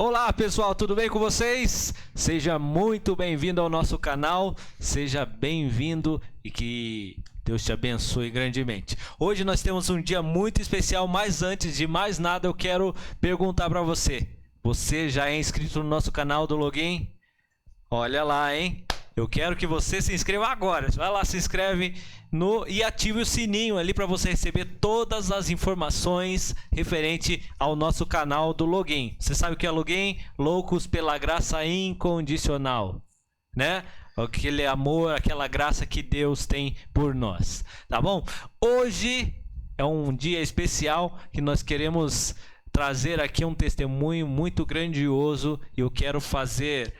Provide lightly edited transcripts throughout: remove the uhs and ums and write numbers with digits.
Olá pessoal, tudo bem com vocês? Seja muito bem-vindo ao nosso canal, seja bem-vindo e que Deus te abençoe grandemente. Hoje nós temos um dia muito especial, mas antes de mais nada eu quero perguntar para você. Você já é inscrito no nosso canal do Login? Olha lá, hein? Eu quero que você se inscreva agora. Vai lá, se inscreve e ative o sininho ali para você receber todas as informações referente ao nosso canal do Login. Você sabe o que é Login? Loucos pela graça incondicional, né? Aquele amor, aquela graça que Deus tem por nós, tá bom? Hoje é um dia especial que nós queremos trazer aqui um testemunho muito grandioso e eu quero fazer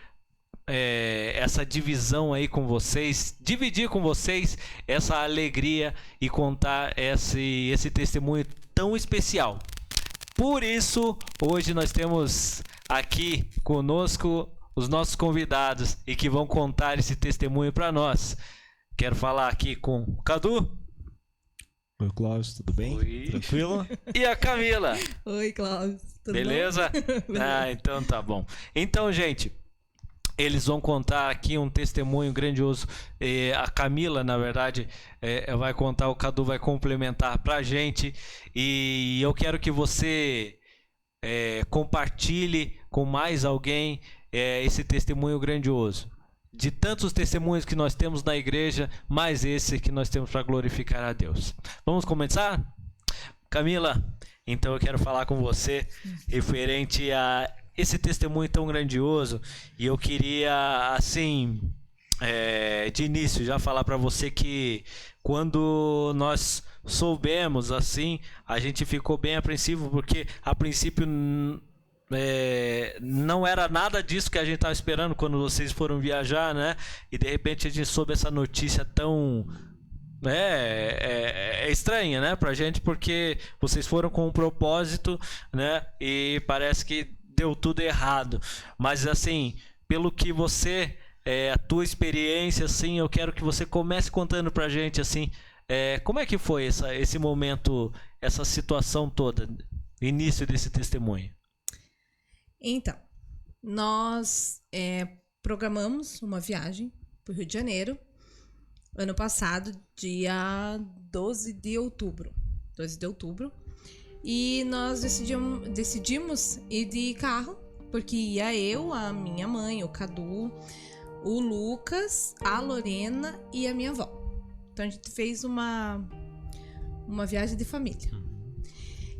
essa divisão aí com vocês, dividir com vocês essa alegria e contar esse testemunho tão especial. Por isso, hoje nós temos aqui conosco os nossos convidados e que vão contar esse testemunho para nós. Quero falar aqui com o Cadu. Oi, Cláudio, tudo bem? Oi. Tranquilo? E a Camila. Oi, Cláudio, tudo Beleza? bom? Ah, então tá bom. Então, gente, eles vão contar aqui um testemunho grandioso. A Camila, na verdade, vai contar, o Cadu vai complementar pra gente. E eu quero que você compartilhe com mais alguém esse testemunho grandioso. De tantos testemunhos que nós temos na igreja, mais esse que nós temos para glorificar a Deus. Vamos começar? Camila, então eu quero falar com você referente a esse testemunho tão grandioso, e eu queria, assim, de início, já falar para você que quando nós soubemos, assim, a gente ficou bem apreensivo, porque a princípio não era nada disso que a gente estava esperando quando vocês foram viajar, né? E de repente a gente soube essa notícia tão... estranha, né, pra gente, porque vocês foram com um propósito, né? E parece que deu tudo errado, mas assim, pelo que você, a tua experiência, assim, eu quero que você comece contando pra gente, assim, como é que foi esse momento, essa situação toda, início desse testemunho. Então, nós programamos uma viagem para o Rio de Janeiro, ano passado, dia 12 de outubro. E nós decidimos ir de carro, porque ia eu, a minha mãe, o Cadu, o Lucas, a Lorena e a minha avó. Então a gente fez uma viagem de família.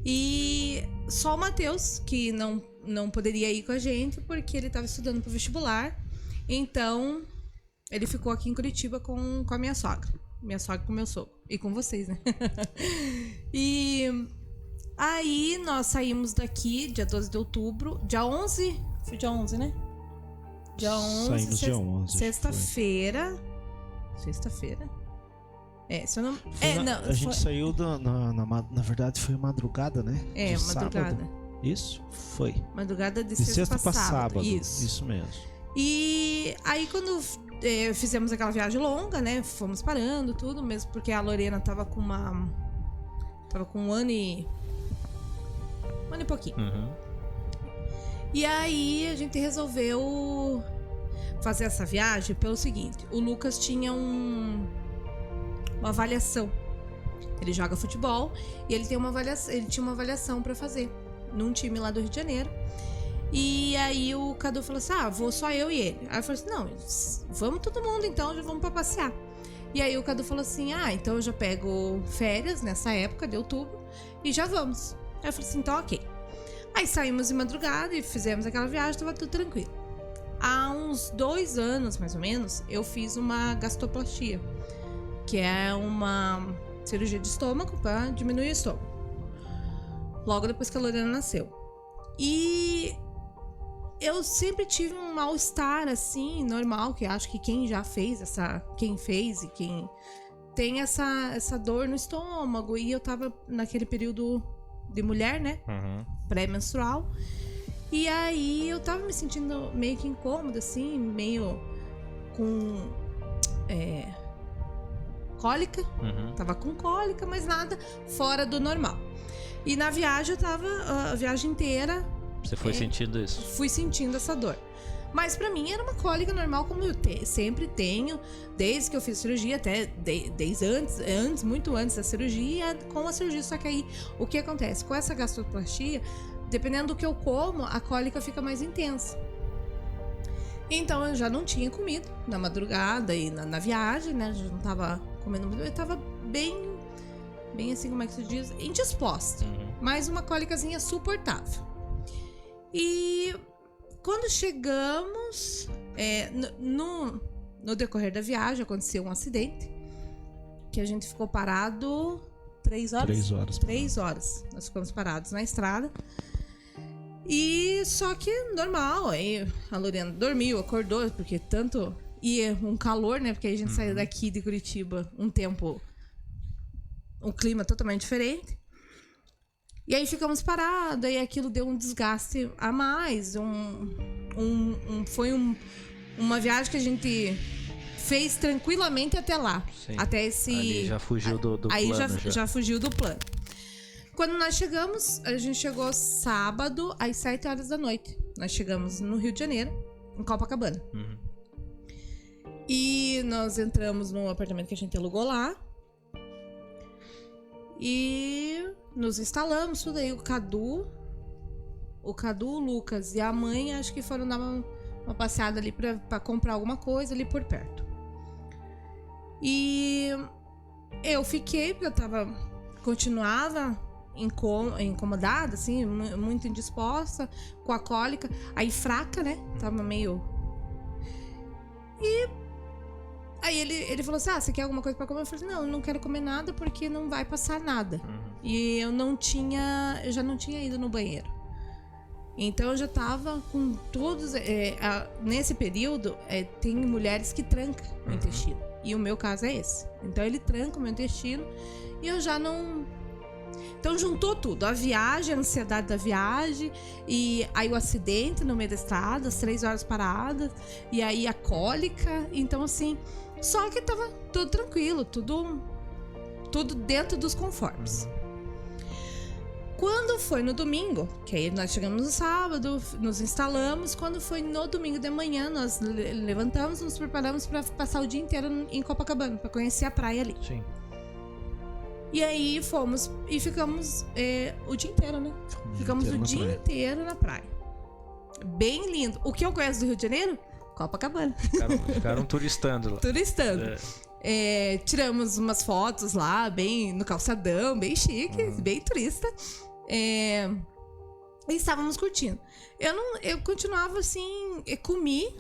E só o Matheus, que não poderia ir com a gente, porque ele estava estudando para o vestibular. Então ele ficou aqui em Curitiba com a minha sogra. Minha sogra com o meu sogro. E com vocês, né? E... aí nós saímos daqui dia 12 de outubro, dia 11, foi dia 11, né? Dia 11, saímos dia 11. Sexta-feira. Se eu não... a gente saiu na verdade foi madrugada, né? De madrugada. Sábado. Isso? Foi. Madrugada de sexta pra sábado. Isso mesmo. E aí quando fizemos aquela viagem longa, né? Fomos parando, tudo, mesmo porque a Lorena tava com um ano e pouquinho. Uhum. E aí a gente resolveu fazer essa viagem pelo seguinte: o Lucas tinha uma avaliação. Ele joga futebol e ele tinha uma avaliação para fazer num time lá do Rio de Janeiro. E aí o Cadu falou assim: vou só eu e ele. Aí eu falei assim: não, vamos todo mundo então, já vamos pra passear. E aí o Cadu falou assim: então eu já pego férias nessa época de outubro e já vamos. Aí eu falei assim: então ok. Aí saímos de madrugada e fizemos aquela viagem, tava tudo tranquilo. Há uns 2 anos, mais ou menos, eu fiz uma gastroplastia, que é uma cirurgia de estômago para diminuir o estômago. Logo depois que a Lorena nasceu. E eu sempre tive um mal-estar, assim, normal, que acho que quem já fez quem fez e quem tem essa dor no estômago. E eu tava naquele período de mulher, né? Uhum. Pré-menstrual. E aí eu tava me sentindo meio que incômoda, assim, meio com cólica. Uhum. Tava com cólica, mas nada fora do normal. E na viagem eu tava a viagem inteira Você foi sentindo isso? Fui sentindo essa dor. Mas pra mim era uma cólica normal, como eu sempre tenho, desde que eu fiz cirurgia, até desde antes, muito antes da cirurgia, com a cirurgia. Só que aí, o que acontece? Com essa gastroplastia, dependendo do que eu como, a cólica fica mais intensa. Então eu já não tinha comido na madrugada e na viagem, né? Já não tava comendo muito, eu tava bem assim, como é que se diz? Indisposta. Mas uma cólicazinha suportável. E quando chegamos, no decorrer da viagem, aconteceu um acidente, que a gente ficou parado 3 horas? 3 horas. 3 horas. Nós ficamos parados na estrada. E só que normal, aí a Lorena dormiu, acordou, porque tanto ia um calor, né? Porque a gente saiu daqui de Curitiba um tempo, um clima totalmente diferente. E aí ficamos parados, e aquilo deu um desgaste a mais. Foi uma viagem que a gente fez tranquilamente até lá. Sim. Até esse. Ali já fugiu do plano. Aí já fugiu do plano. Quando nós chegamos, a gente chegou sábado às 7 horas da noite. Nós chegamos no Rio de Janeiro, em Copacabana. E nós entramos no apartamento que a gente alugou lá. E nos instalamos, tudo aí. O Cadu, o Lucas e a mãe, acho que foram dar uma passeada ali pra comprar alguma coisa ali por perto. E eu fiquei, porque eu continuava incomodada, assim, muito indisposta, com a cólica, aí fraca, né? Tava meio... E aí ele falou assim, você quer alguma coisa pra comer? Eu falei, não, eu não quero comer nada porque não vai passar nada. E eu já não tinha ido no banheiro. Então eu já tava com todos... nesse período, tem mulheres que trancam o intestino. E o meu caso é esse. Então ele tranca o meu intestino e eu já não... Então juntou tudo, a viagem, a ansiedade da viagem, e aí o acidente no meio da estrada, as 3 horas paradas, e aí a cólica. Então assim, só que tava tudo tranquilo, tudo dentro dos conformes. Quando foi no domingo, que aí nós chegamos no sábado, nos instalamos. Quando foi no domingo de manhã, nós levantamos, nos preparamos para passar o dia inteiro em Copacabana, para conhecer a praia ali. Sim. E aí fomos e ficamos o dia inteiro, né? Ficamos o dia inteiro na praia. Bem lindo. O que eu conheço do Rio de Janeiro? Copacabana. Ficaram turistando lá. Turistando. Tiramos umas fotos lá, bem no calçadão, bem chique, bem turista. E estávamos curtindo. Eu continuava assim,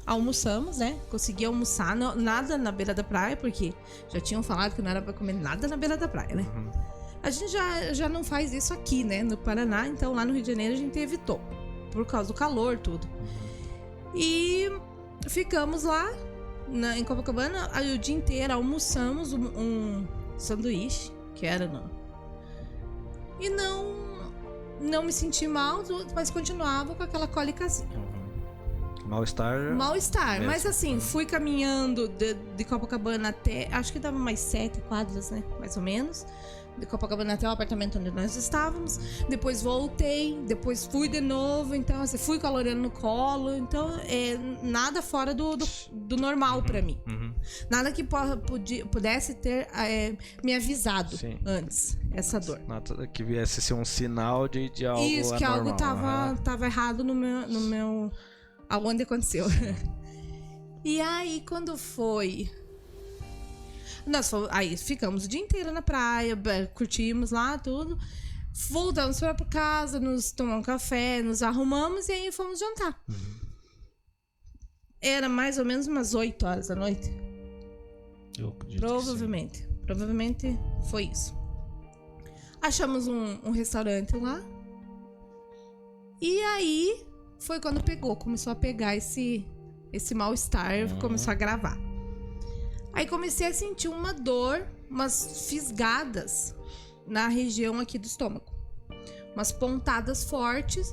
almoçamos, né? Consegui almoçar, nada na beira da praia, porque já tinham falado que não era pra comer nada na beira da praia, né? A gente já não faz isso aqui, né? No Paraná, então lá no Rio de Janeiro a gente evitou, por causa do calor, tudo. E ficamos lá em Copacabana o dia inteiro, almoçamos um sanduíche, que era e não me senti mal, mas continuava com aquela cólicazinha. Mal-estar. Mas assim, fui caminhando de Copacabana até... Acho que dava mais 7 quadras, né? Mais ou menos. De Copacabana até o apartamento onde nós estávamos. Depois voltei. Depois fui de novo. Então, assim, fui com a Lorena no colo. Então, nada fora do normal pra mim. Nada que pudesse ter me avisado antes, essa dor. Nada que viesse ser um sinal de algo Isso, que anormal. algo tava errado no meu... Aonde aconteceu. E aí, quando foi... Aí ficamos o dia inteiro na praia, curtimos lá tudo. Voltamos para casa, nos tomamos um café, nos arrumamos e aí fomos jantar. Era mais ou menos umas 8 horas da noite. Eu acredito. Provavelmente foi isso. Achamos um restaurante lá. E aí foi quando começou a pegar esse mal-estar, começou a gravar. Aí comecei a sentir uma dor, umas fisgadas na região aqui do estômago. Umas pontadas fortes.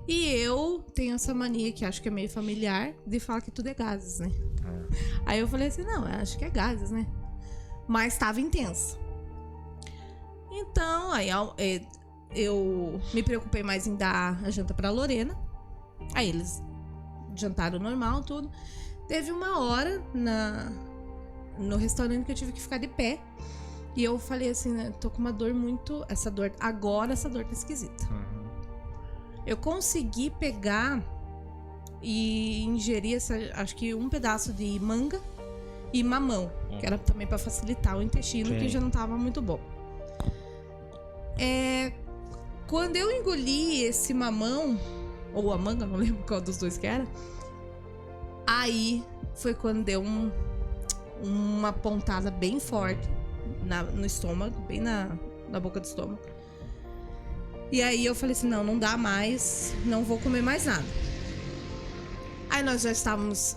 E eu tenho essa mania, que acho que é meio familiar, de falar que tudo é gases, né? Aí eu falei assim, não, acho que é gases, né? Mas estava intenso. Então, aí eu me preocupei mais em dar a janta pra Lorena. Aí eles jantaram normal, tudo. Teve uma hora no restaurante que eu tive que ficar de pé. E eu falei assim, né, tô com uma dor muito... essa dor tá esquisita. Eu consegui pegar e ingerir, acho que um pedaço de manga e mamão, que era também pra facilitar o intestino, que já não tava muito bom. Quando eu engoli esse mamão, ou a manga, não lembro qual dos dois que era, aí foi quando deu uma pontada bem forte no estômago, bem na boca do estômago. E aí eu falei assim, não dá mais, não vou comer mais nada. Aí nós já estávamos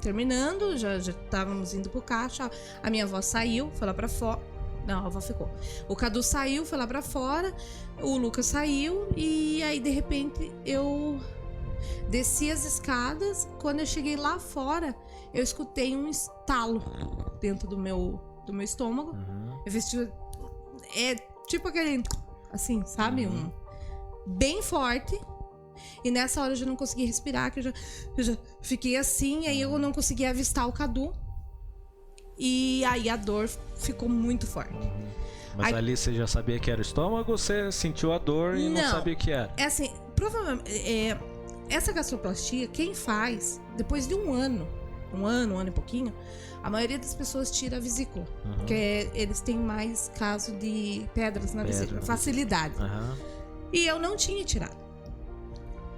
terminando, já estávamos indo pro caixa. A minha avó saiu, foi lá pra fora. Não, a avó ficou. O Cadu saiu, foi lá pra fora. O Lucas saiu. E aí, de repente, eu desci as escadas. Quando eu cheguei lá fora, eu escutei um estalo dentro do meu estômago. Eu vesti... tipo aquele... assim, sabe? Bem forte. E nessa hora eu já não consegui respirar, que eu já fiquei assim, aí eu não consegui avistar o Cadu. E aí a dor ficou muito forte. Mas aí, ali você já sabia que era o estômago ou você sentiu a dor e não sabia o que era? É assim, provavelmente, essa gastroplastia, quem faz, depois de um ano e pouquinho, a maioria das pessoas tira a vesícula. Porque eles têm mais caso de pedras na vesícula, facilidade. E eu não tinha tirado.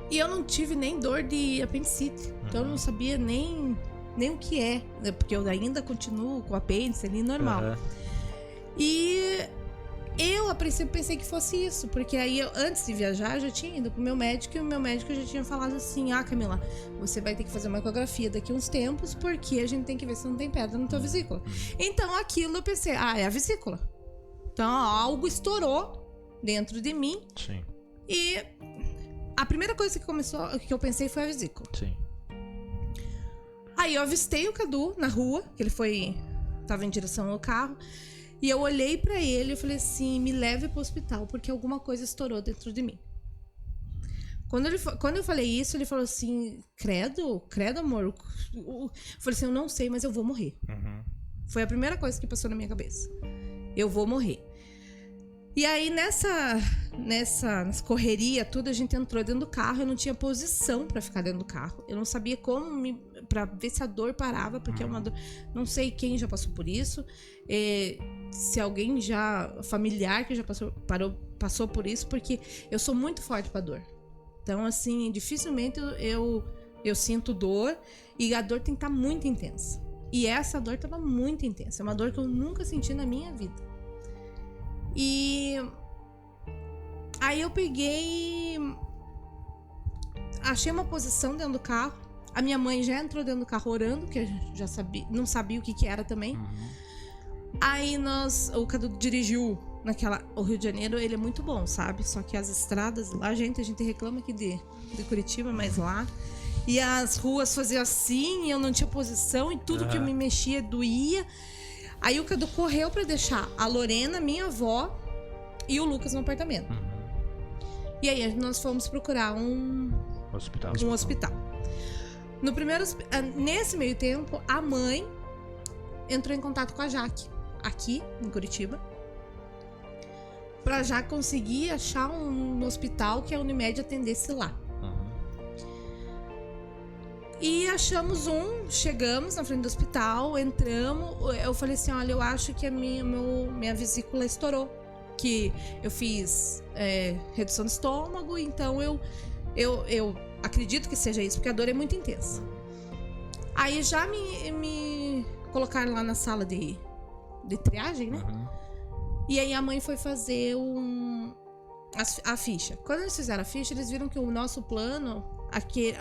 E eu não tive nem dor de apendicite. Então eu não sabia nem o que é. Porque eu ainda continuo com o apêndice ali normal. E eu, a princípio, pensei que fosse isso. Porque aí, antes de viajar, eu já tinha ido pro meu médico. E o meu médico já tinha falado assim, Camila, você vai ter que fazer uma ecografia daqui uns tempos. Porque a gente tem que ver se não tem pedra na tua vesícula. Então, aquilo eu pensei, é a vesícula. Então, algo estourou dentro de mim. Sim. E a primeira coisa que eu pensei foi a vesícula. Sim. Aí eu avistei o Cadu na rua, que ele tava em direção ao carro, e eu olhei pra ele e falei assim, me leve pro hospital, porque alguma coisa estourou dentro de mim. Quando eu falei isso, ele falou assim, credo, amor. Eu falei assim, eu não sei, mas eu vou morrer. Foi a primeira coisa que passou na minha cabeça. Eu vou morrer. E aí, nessa correria, tudo, a gente entrou dentro do carro. Eu não tinha posição pra ficar dentro do carro. Eu não sabia pra ver se a dor parava, porque é uma dor... Não sei quem já passou por isso. Se alguém familiar que já passou por isso, porque eu sou muito forte pra dor. Então, assim, dificilmente eu sinto dor. E a dor tem que estar muito intensa. E essa dor estava muito intensa. É uma dor que eu nunca senti na minha vida. E aí eu peguei, achei uma posição dentro do carro. A minha mãe já entrou dentro do carro orando, que já não sabia o que era também. Aí o Cadu dirigiu o Rio de Janeiro, ele é muito bom, sabe? Só que as estradas lá, a gente reclama aqui de Curitiba, mas lá, e as ruas faziam assim, e eu não tinha posição, e tudo que eu me mexia doía. Aí o Cadu correu pra deixar a Lorena, minha avó, e o Lucas no apartamento. E aí nós fomos procurar um hospital. Nesse meio tempo, a mãe entrou em contato com a Jaque, aqui em Curitiba, pra já conseguir achar um hospital que a Unimed atendesse lá. E achamos chegamos na frente do hospital, entramos. Eu falei assim, olha, eu acho que a minha vesícula estourou. Que eu fiz redução de estômago, então eu acredito que seja isso, porque a dor é muito intensa. Aí já me colocaram lá na sala de triagem, né? E aí a mãe foi fazer a ficha. Quando eles fizeram a ficha, eles viram que o nosso plano...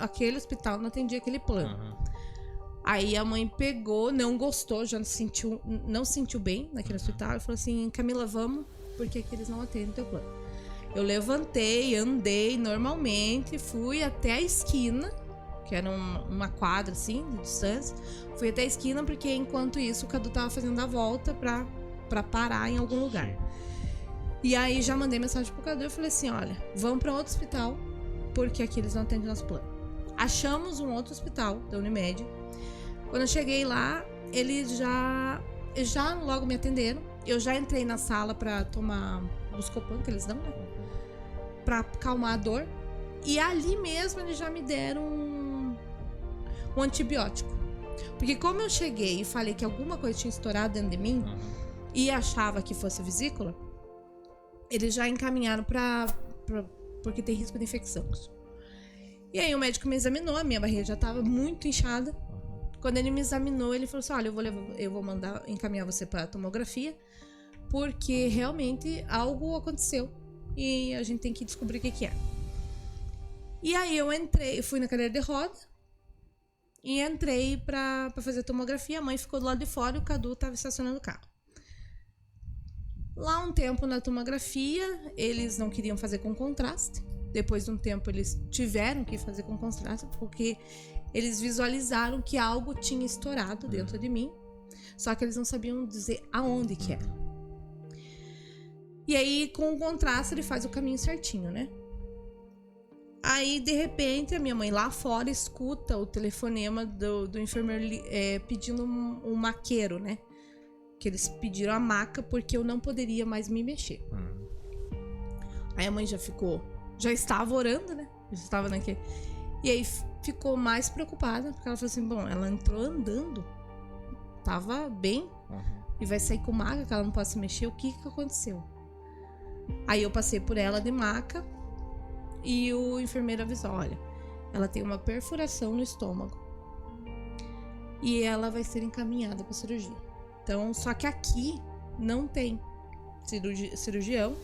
Aquele hospital não atendia aquele plano. Aí a mãe pegou, não gostou, já não sentiu bem naquele hospital e falou assim, Camila, vamos, porque aqui eles não atendem o teu plano. Eu levantei, andei normalmente, fui até a esquina, que era uma quadra assim, de distância. Fui até a esquina porque enquanto isso o Cadu tava fazendo a volta pra parar em algum lugar. E aí já mandei mensagem pro Cadu e falei assim, olha, vamos pra outro hospital, porque aqui eles não atendem nosso plano. Achamos um outro hospital da Unimed. Quando eu cheguei lá, eles já logo me atenderam. Eu já entrei na sala pra tomar Buscopan, que eles dão, né? Pra acalmar a dor. E ali mesmo eles já me deram um antibiótico. Porque como eu cheguei e falei que alguma coisa tinha estourado dentro de mim e achava que fosse vesícula, eles já encaminharam porque tem risco de infecção. E aí o médico me examinou, a minha barriga já estava muito inchada. Quando ele me examinou, ele falou assim: olha, eu vou encaminhar você para tomografia, porque realmente algo aconteceu e a gente tem que descobrir o que é. E aí eu fui na cadeira de roda e entrei pra fazer tomografia. A mãe ficou do lado de fora e o Cadu tava estacionando o carro. Lá um tempo na tomografia, eles não queriam fazer com contraste. Depois de um tempo eles tiveram que fazer com contraste, porque eles visualizaram que algo tinha estourado dentro de mim. Só que eles não sabiam dizer aonde que era. E aí com o contraste ele faz o caminho certinho, né? Aí, de repente, a minha mãe lá fora escuta o telefonema do enfermeiro pedindo um maqueiro, né? Que eles pediram a maca porque eu não poderia mais me mexer. Aí a mãe já estava orando, né? Já estava naquele... E aí ficou mais preocupada, porque ela falou assim, bom, ela entrou andando, tava bem, e vai sair com maca, que ela não pode se mexer, o que aconteceu? Aí eu passei por ela de maca, e o enfermeiro avisou, olha, ela tem uma perfuração no estômago e ela vai ser encaminhada para cirurgia. Então, só que aqui não tem cirurgião,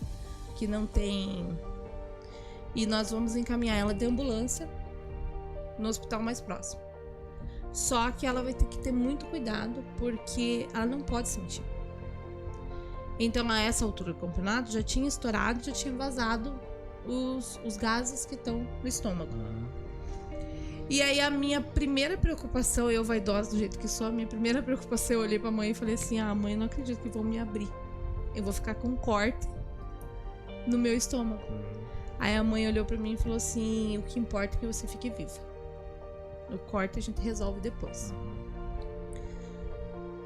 que não tem, e nós vamos encaminhar ela de ambulância no hospital mais próximo. Só que ela vai ter que ter muito cuidado, porque ela não pode se mexer. Então, a essa altura do campeonato já tinha estourado, já tinha vazado os gases que estão no estômago. E aí a minha primeira preocupação, eu vaidosa do jeito que sou, a minha primeira preocupação, eu olhei pra mãe e falei assim, mãe, eu não acredito que vão me abrir. Eu vou ficar com um corte no meu estômago. Aí a mãe olhou pra mim e falou assim, o que importa é que você fique viva. O corte a gente resolve depois.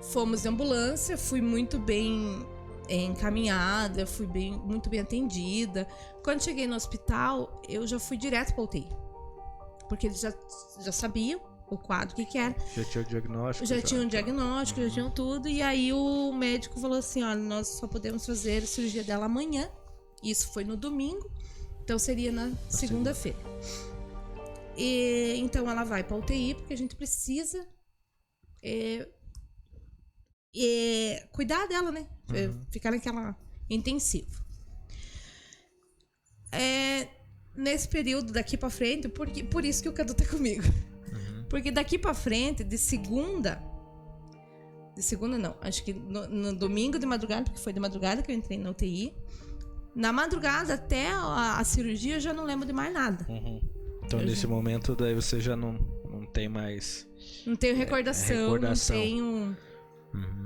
Fomos de ambulância, fui muito bem encaminhada, fui muito bem atendida. Quando cheguei no hospital, eu já fui direto pra UTI. Porque eles já sabiam o quadro, o que era. Já tinha o diagnóstico? Já tinham um diagnóstico, já tinham tudo. E aí o médico falou assim, olha, nós só podemos fazer a cirurgia dela amanhã. Isso foi no domingo, então seria na segunda-feira. E então ela vai pra UTI, porque a gente precisa cuidar dela, né? Ficar naquela intensiva. Nesse período daqui pra frente, por isso que o Cadu tá comigo. Porque daqui pra frente, de segunda não, acho que no domingo de madrugada, porque foi de madrugada que eu entrei na UTI. Na madrugada até a cirurgia eu já não lembro de mais nada. Então nesse momento daí você já não tem mais... Não tenho recordação, não tenho...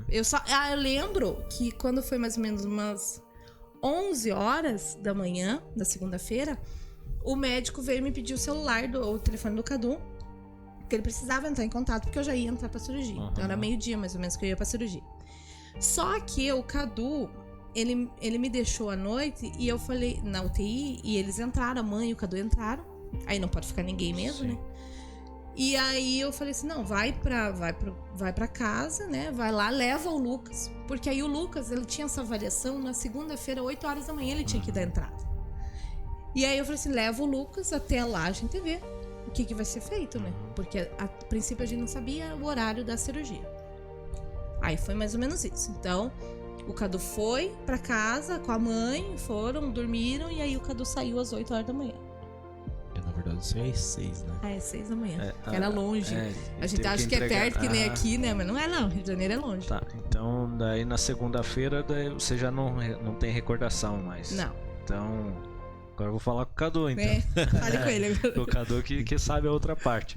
Eu lembro que quando foi mais ou menos umas 11 horas da manhã, da segunda-feira, o médico veio me pedir o celular, o telefone do Cadu, porque ele precisava entrar em contato, porque eu já ia entrar pra cirurgia. Então era meio-dia mais ou menos que eu ia pra cirurgia. Só que o Cadu, ele me deixou à noite e eu falei, na UTI, e eles entraram, a mãe e o Cadu entraram, aí não pode ficar ninguém mesmo, né? E aí eu falei assim, não, vai pra casa, né? Vai lá, leva o Lucas. Porque aí o Lucas, ele tinha essa avaliação na segunda-feira, 8 horas da manhã, ele tinha que dar entrada. E aí eu falei assim, leva o Lucas até lá, a gente vê o que vai ser feito, né? Porque a princípio a gente não sabia o horário da cirurgia. Aí foi mais ou menos isso. Então, o Cadu foi pra casa com a mãe, dormiram, e aí o Cadu saiu às 8 horas da manhã. Na verdade, isso é às 6, né? É 6 da manhã. Que era longe. A gente acha que é perto, que nem aqui, né? Mas não é, não. Rio de Janeiro é longe. Tá, então daí na segunda-feira daí você já não tem recordação mais. Não. Então, agora eu vou falar com o Cadu, então. Fale com ele agora. O Cadu que sabe a outra parte.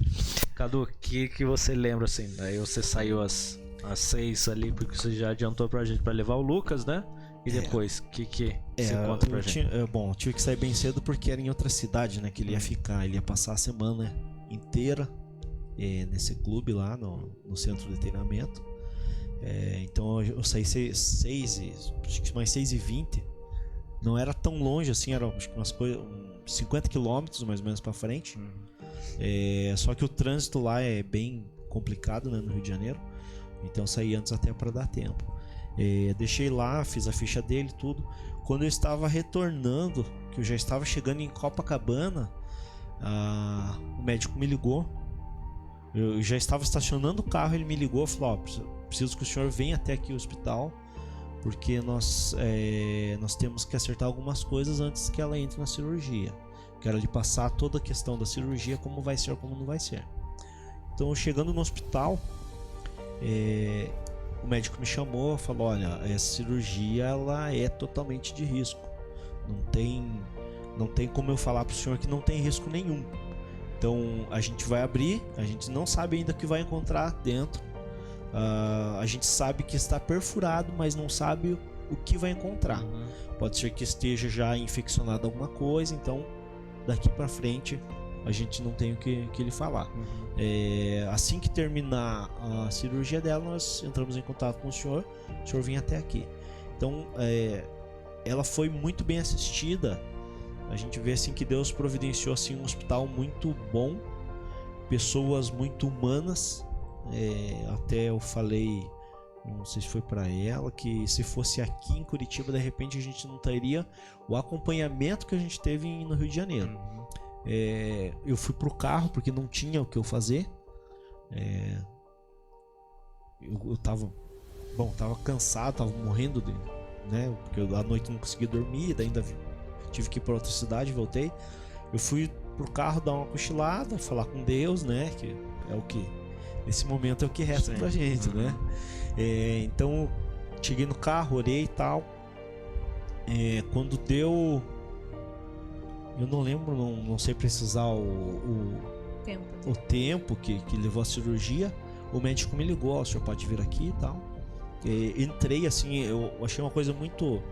Cadu, o que você lembra, assim? Daí você saiu às 6 ali, porque você já adiantou pra gente pra levar o Lucas, né? E depois, o que você É, conta pra gente? Bom, eu tive que sair bem cedo porque era em outra cidade, né? Que ele ia ficar. Ele ia passar a semana inteira nesse clube lá no centro de treinamento. Então eu saí acho que mais 6h20. Não era tão longe assim, era acho que umas coisas, 50 quilômetros mais ou menos pra frente. Só que o trânsito lá é bem complicado, né, no Rio de Janeiro. Então eu saí antes até para dar tempo. Deixei lá, fiz a ficha dele e tudo. Quando eu estava retornando, que eu já estava chegando em Copacabana, o médico me ligou. Eu já estava estacionando o carro, ele me ligou e falou: preciso que o senhor venha até aqui ao hospital, porque nós temos que acertar algumas coisas antes que ela entre na cirurgia. Quero lhe passar toda a questão da cirurgia, como vai ser, como não vai ser. Então, chegando no hospital, o médico me chamou e falou: olha, essa cirurgia ela é totalmente de risco. Não tem como eu falar para o senhor que não tem risco nenhum. Então a gente vai abrir, a gente não sabe ainda o que vai encontrar dentro. A gente sabe que está perfurado, mas não sabe o que vai encontrar. Pode ser que esteja já infeccionado alguma coisa, então daqui para frente a gente não tem o que lhe falar. Assim que terminar a cirurgia dela, nós entramos em contato com o senhor vinha até aqui. Então ela foi muito bem assistida. A gente vê assim que Deus providenciou assim um hospital muito bom, pessoas muito humanas. Até eu falei, não sei se foi para ela, que se fosse aqui em Curitiba, de repente a gente não teria o acompanhamento que a gente teve no Rio de Janeiro. Eu fui pro carro porque não tinha o que eu fazer. Eu tava cansado, tava morrendo né? Porque à noite não conseguia dormir, daí ainda tive que ir para outra cidade, voltei. Eu fui pro carro dar uma cochilada, falar com Deus, né? Que é o que nesse momento é o que resta pra gente, né? Então cheguei no carro, orei e tal. Quando deu, eu não lembro, não sei precisar o tempo que levou a cirurgia. O médico me ligou: o senhor pode vir aqui e tal. Entrei assim, eu achei uma coisa muito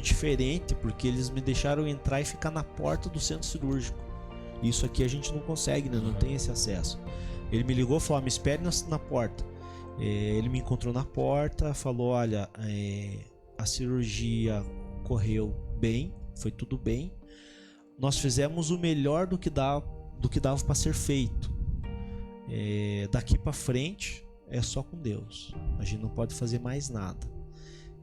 diferente, porque eles me deixaram entrar e ficar na porta do centro cirúrgico. Isso aqui a gente não consegue, né? Não tem esse acesso. Ele me ligou e falou: me espere na porta. Ele me encontrou na porta, falou: olha, a cirurgia correu bem, foi tudo bem. Nós fizemos o melhor do que dava para ser feito. Daqui para frente é só com Deus. A gente não pode fazer mais nada.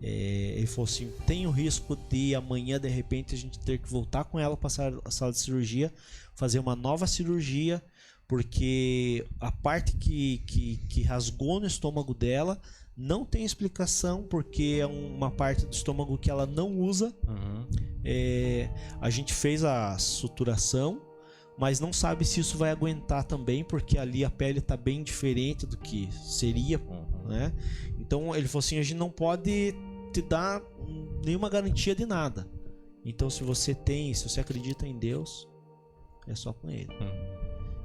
Ele falou assim: tem o risco de amanhã de repente a gente ter que voltar com ela para a sala de cirurgia, fazer uma nova cirurgia, porque a parte que rasgou no estômago dela não tem explicação, porque é uma parte do estômago que ela não usa. A gente fez a suturação, mas não sabe se isso vai aguentar também, porque ali a pele está bem diferente do que seria, né? Então ele falou assim: a gente não pode te dar nenhuma garantia de nada. Então se você acredita em Deus, é só com Ele.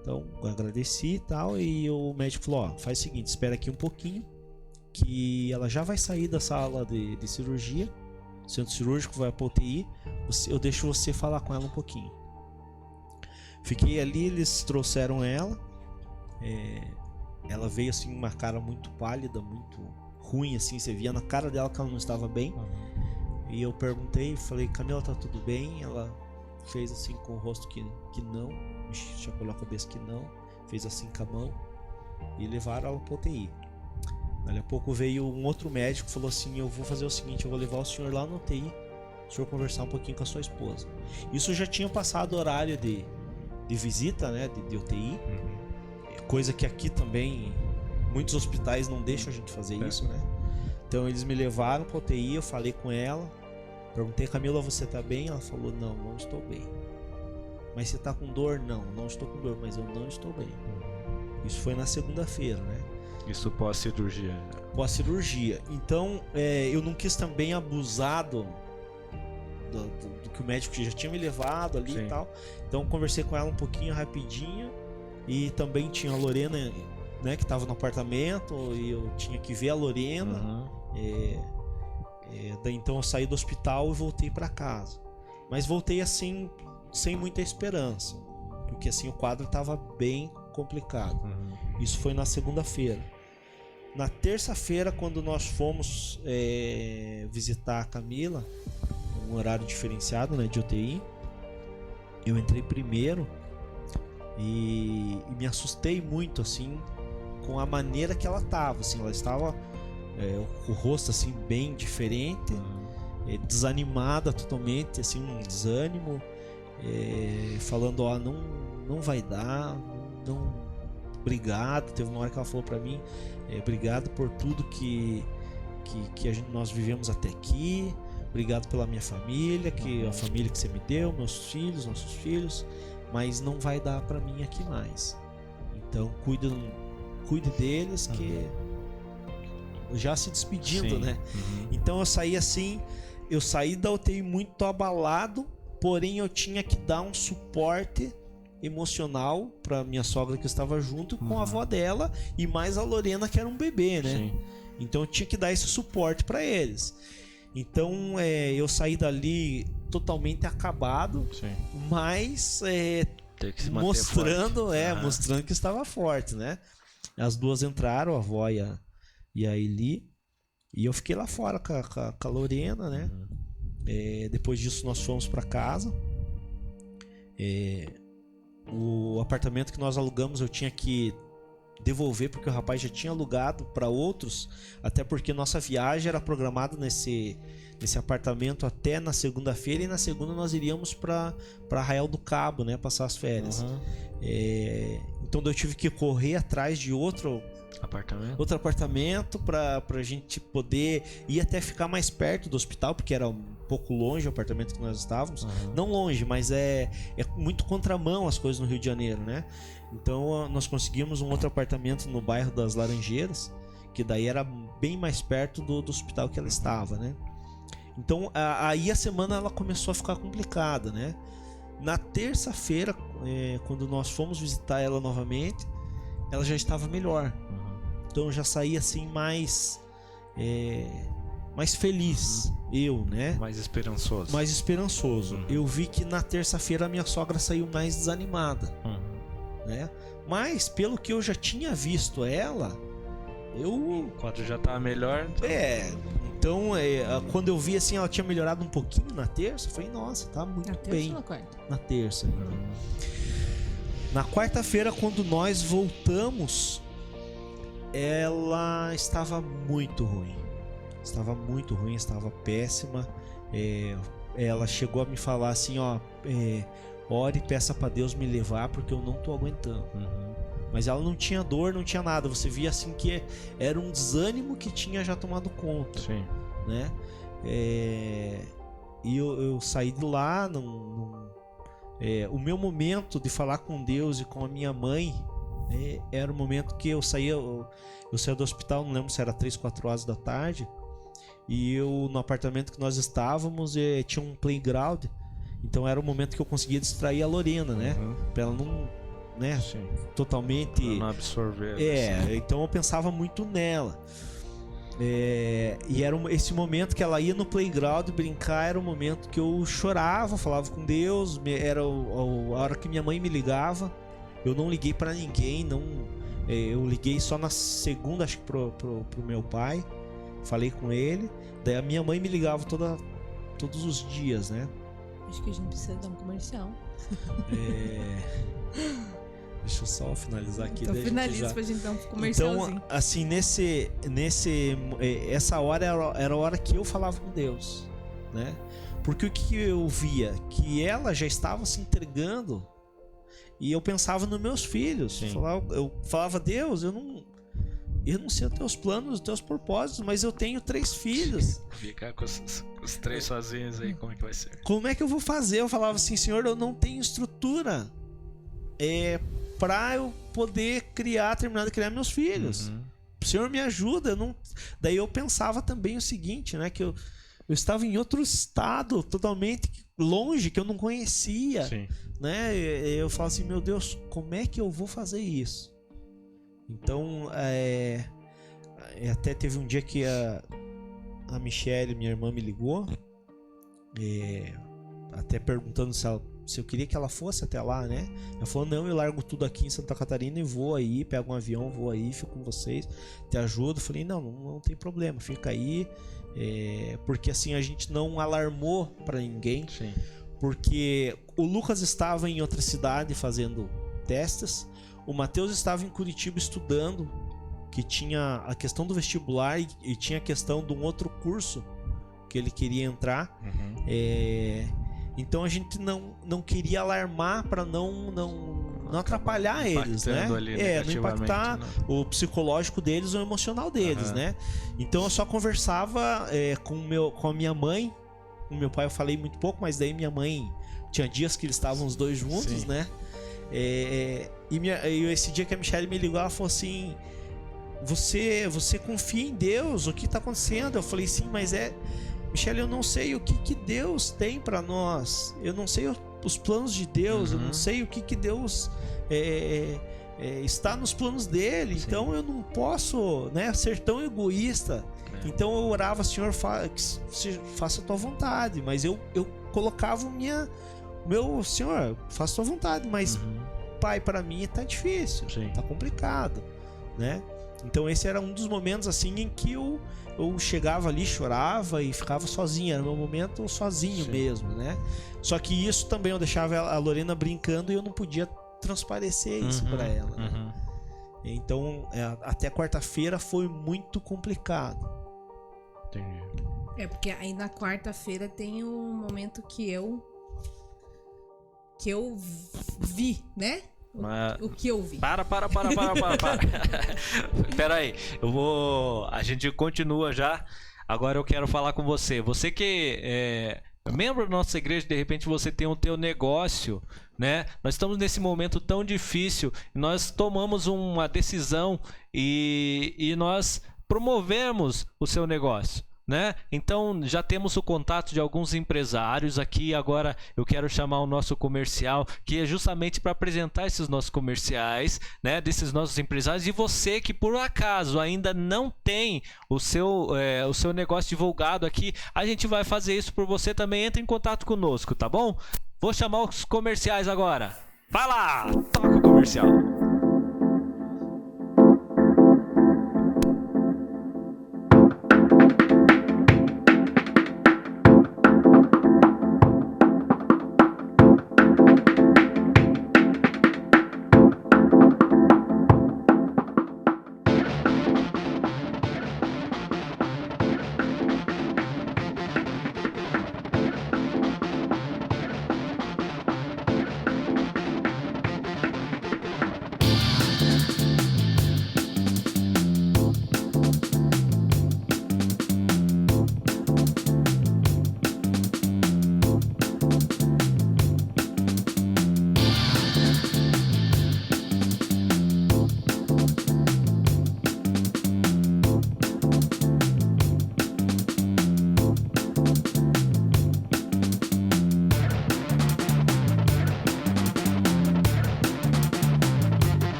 Então eu agradeci e tal, e o médico falou: faz o seguinte, espera aqui um pouquinho, que ela já vai sair da sala de cirurgia, o centro cirúrgico vai para UTI, eu deixo você falar com ela um pouquinho. Fiquei ali, eles trouxeram ela. Ela veio assim, uma cara muito pálida, muito ruim, assim, você via na cara dela que ela não estava bem. E eu perguntei, falei: Camila, tá tudo bem? Ela fez assim com o rosto que não, me chacoalhou a cabeça que não, fez assim com a mão e levaram ela para UTI. Dali a pouco veio um outro médico, falou assim: eu vou fazer o seguinte, eu vou levar o senhor lá no UTI, o senhor conversar um pouquinho com a sua esposa. Isso já tinha passado o horário de visita, né, de UTI, coisa que aqui também muitos hospitais não deixam a gente fazer isso, né? Então eles me levaram para UTI, eu falei com ela, perguntei: Camila, você tá bem? Ela falou: não estou bem. Mas você tá com dor? Não estou com dor, mas eu não estou bem. Isso foi na segunda-feira, né? Isso pós-cirurgia. Pós-cirurgia. Então eu não quis também abusar do que o médico já tinha me levado ali. Sim. E tal. Então conversei com ela um pouquinho rapidinho. E também tinha a Lorena, né, que estava no apartamento, e eu tinha que ver a Lorena. Daí então eu saí do hospital e voltei para casa. Mas voltei assim, sem muita esperança. Porque assim, o quadro estava bem complicado. Isso foi na segunda-feira. Na terça-feira, quando nós fomos visitar a Camila, um horário diferenciado, né, de UTI, eu entrei primeiro e me assustei muito, assim, com a maneira que ela estava. Assim, ela estava com o rosto assim, bem diferente, desanimada totalmente, assim, um desânimo, falando, ó, não vai dar, não, obrigado. Teve uma hora que ela falou pra mim, obrigado por tudo que nós vivemos até aqui, obrigado pela minha família, a família que você me deu, meus filhos, nossos filhos, mas não vai dar pra mim aqui mais. Então cuide deles, que já se despedindo, né? Então eu saí da UTI muito abalado, porém eu tinha que dar um suporte emocional para minha sogra que estava junto com a avó dela e mais a Lorena, que era um bebê, né? Sim. Então eu tinha que dar esse suporte para eles. Então eu saí dali totalmente acabado, sim, mas mostrando, mostrando que estava forte, né? As duas entraram, a avó e a Eli, e eu fiquei lá fora com a Lorena, né? Depois disso nós fomos para casa. O apartamento que nós alugamos eu tinha que devolver porque o rapaz já tinha alugado para outros, até porque nossa viagem era programada nesse apartamento até na segunda-feira, e na segunda nós iríamos para Arraial do Cabo, né, passar as férias. Então eu tive que correr atrás de outro apartamento para a gente poder ir até ficar mais perto do hospital, porque era um pouco longe o apartamento que nós estávamos. Não longe, mas é muito contramão as coisas no Rio de Janeiro, né? Então nós conseguimos um outro apartamento no bairro das Laranjeiras, que daí era bem mais perto do hospital que ela estava, né? Então aí a semana ela começou a ficar complicada, né? Na terça-feira, quando nós fomos visitar ela novamente, ela já estava melhor. Então eu já saí assim mais feliz, né? Mais esperançoso. Mais esperançoso. Eu vi que na terça-feira a minha sogra saiu mais desanimada, né? Mas pelo que eu já tinha visto ela, o quadro já tá melhor. Então quando eu vi assim, ela tinha melhorado um pouquinho na terça, eu falei, nossa, tá muito bem. Na quarta? Na terça. Na quarta-feira, quando nós voltamos, ela estava muito ruim. Estava péssima. Ela chegou a me falar assim, ó, ore e peça para Deus me levar, porque eu não tô aguentando. Mas ela não tinha dor, não tinha nada. Você via assim que era um desânimo que tinha já tomado conta. Sim. Né? E eu saí de lá. O meu momento de falar com Deus e com a minha mãe era o momento que eu saía do hospital, não lembro se era 3, 4 horas da tarde, e no apartamento que nós estávamos tinha um playground, então era o momento que eu conseguia distrair a Lorena, né? Pra ela não, né? Sim. Totalmente pra não absorver. Assim. Então eu pensava muito nela. E era esse momento que ela ia no playground brincar, era o momento que eu chorava, falava com Deus. Era a hora que minha mãe me ligava. Eu não liguei pra ninguém, eu liguei só na segunda, acho que pro meu pai. Falei com ele. Daí a minha mãe me ligava todos os dias, né? Acho que a gente precisa dar um comercial. Deixa eu só finalizar aqui. Então finaliza pra gente dar um comercialzinho. Então, assim, essa hora era a hora que eu falava com Deus, né? Porque o que eu via? Que ela já estava se entregando, e eu pensava nos meus filhos. Eu falava, Deus, eu não sei os teus planos, os teus propósitos, mas eu tenho 3 filhos. Ficar com os 3 sozinhos aí, como é que vai ser? Como é que eu vou fazer? Eu falava assim, Senhor, eu não tenho estrutura pra eu poder terminar de criar meus filhos. O Senhor me ajuda. Daí eu pensava também o seguinte, né? Que eu estava em outro estado, totalmente longe, que eu não conhecia. Sim. Né? Eu falo assim, meu Deus, como é que eu vou fazer isso? Então, até teve um dia que a Michelle, minha irmã, me ligou, até perguntando se eu queria que ela fosse até lá, né? Ela falou, não, eu largo tudo aqui em Santa Catarina e vou aí, pego um avião, vou aí, fico com vocês, te ajudo. Eu falei, não tem problema, fica aí, porque assim, a gente não alarmou pra ninguém. Sim. Porque o Lucas estava em outra cidade fazendo testes, o Matheus estava em Curitiba estudando, que tinha a questão do vestibular e tinha a questão de um outro curso que ele queria entrar. Então a gente não queria alarmar para não atrapalhar eles, né? Ali Não impactar, né, o psicológico deles ou o emocional deles, né? Então eu só conversava com a minha mãe. Com meu pai eu falei muito pouco, mas daí minha mãe tinha dias que eles estavam os dois juntos, sim, né? E esse dia que a Michelle me ligou, ela falou assim: Você confia em Deus? O que tá acontecendo? Eu falei, sim, mas Michelle, eu não sei o que Deus tem para nós. Eu não sei os planos de Deus. Eu não sei o que Deus está nos planos dele. Sim. Então eu não posso, né, ser tão egoísta. Então eu orava, Senhor, faça a tua vontade. Mas eu colocava meu Senhor, faça a tua vontade. Mas pai, para mim tá difícil, sim, tá complicado, né? Então esse era um dos momentos assim em que eu chegava ali, chorava e ficava sozinho. Era meu momento sozinho, sim, mesmo, né? Só que isso também eu deixava a Lorena brincando e eu não podia transparecer isso para ela, né? Então até quarta-feira foi muito complicado. Entendi. Porque aí na quarta-feira tem o momento que eu vi, né? O que eu vi. Para. Pera aí, a gente continua já. Agora eu quero falar com você. Você que é membro da nossa igreja, de repente você tem o teu negócio, né? Nós estamos nesse momento tão difícil, nós tomamos uma decisão e nós promovemos o seu negócio, né? Então já temos o contato de alguns empresários aqui. Agora eu quero chamar o nosso comercial, que é justamente para apresentar esses nossos comerciais, né, desses nossos empresários. E você que por acaso ainda não tem o seu negócio divulgado aqui, a gente vai fazer isso por você também. Entre em contato conosco, tá bom? Vou chamar os comerciais agora. Vai lá, toca o comercial.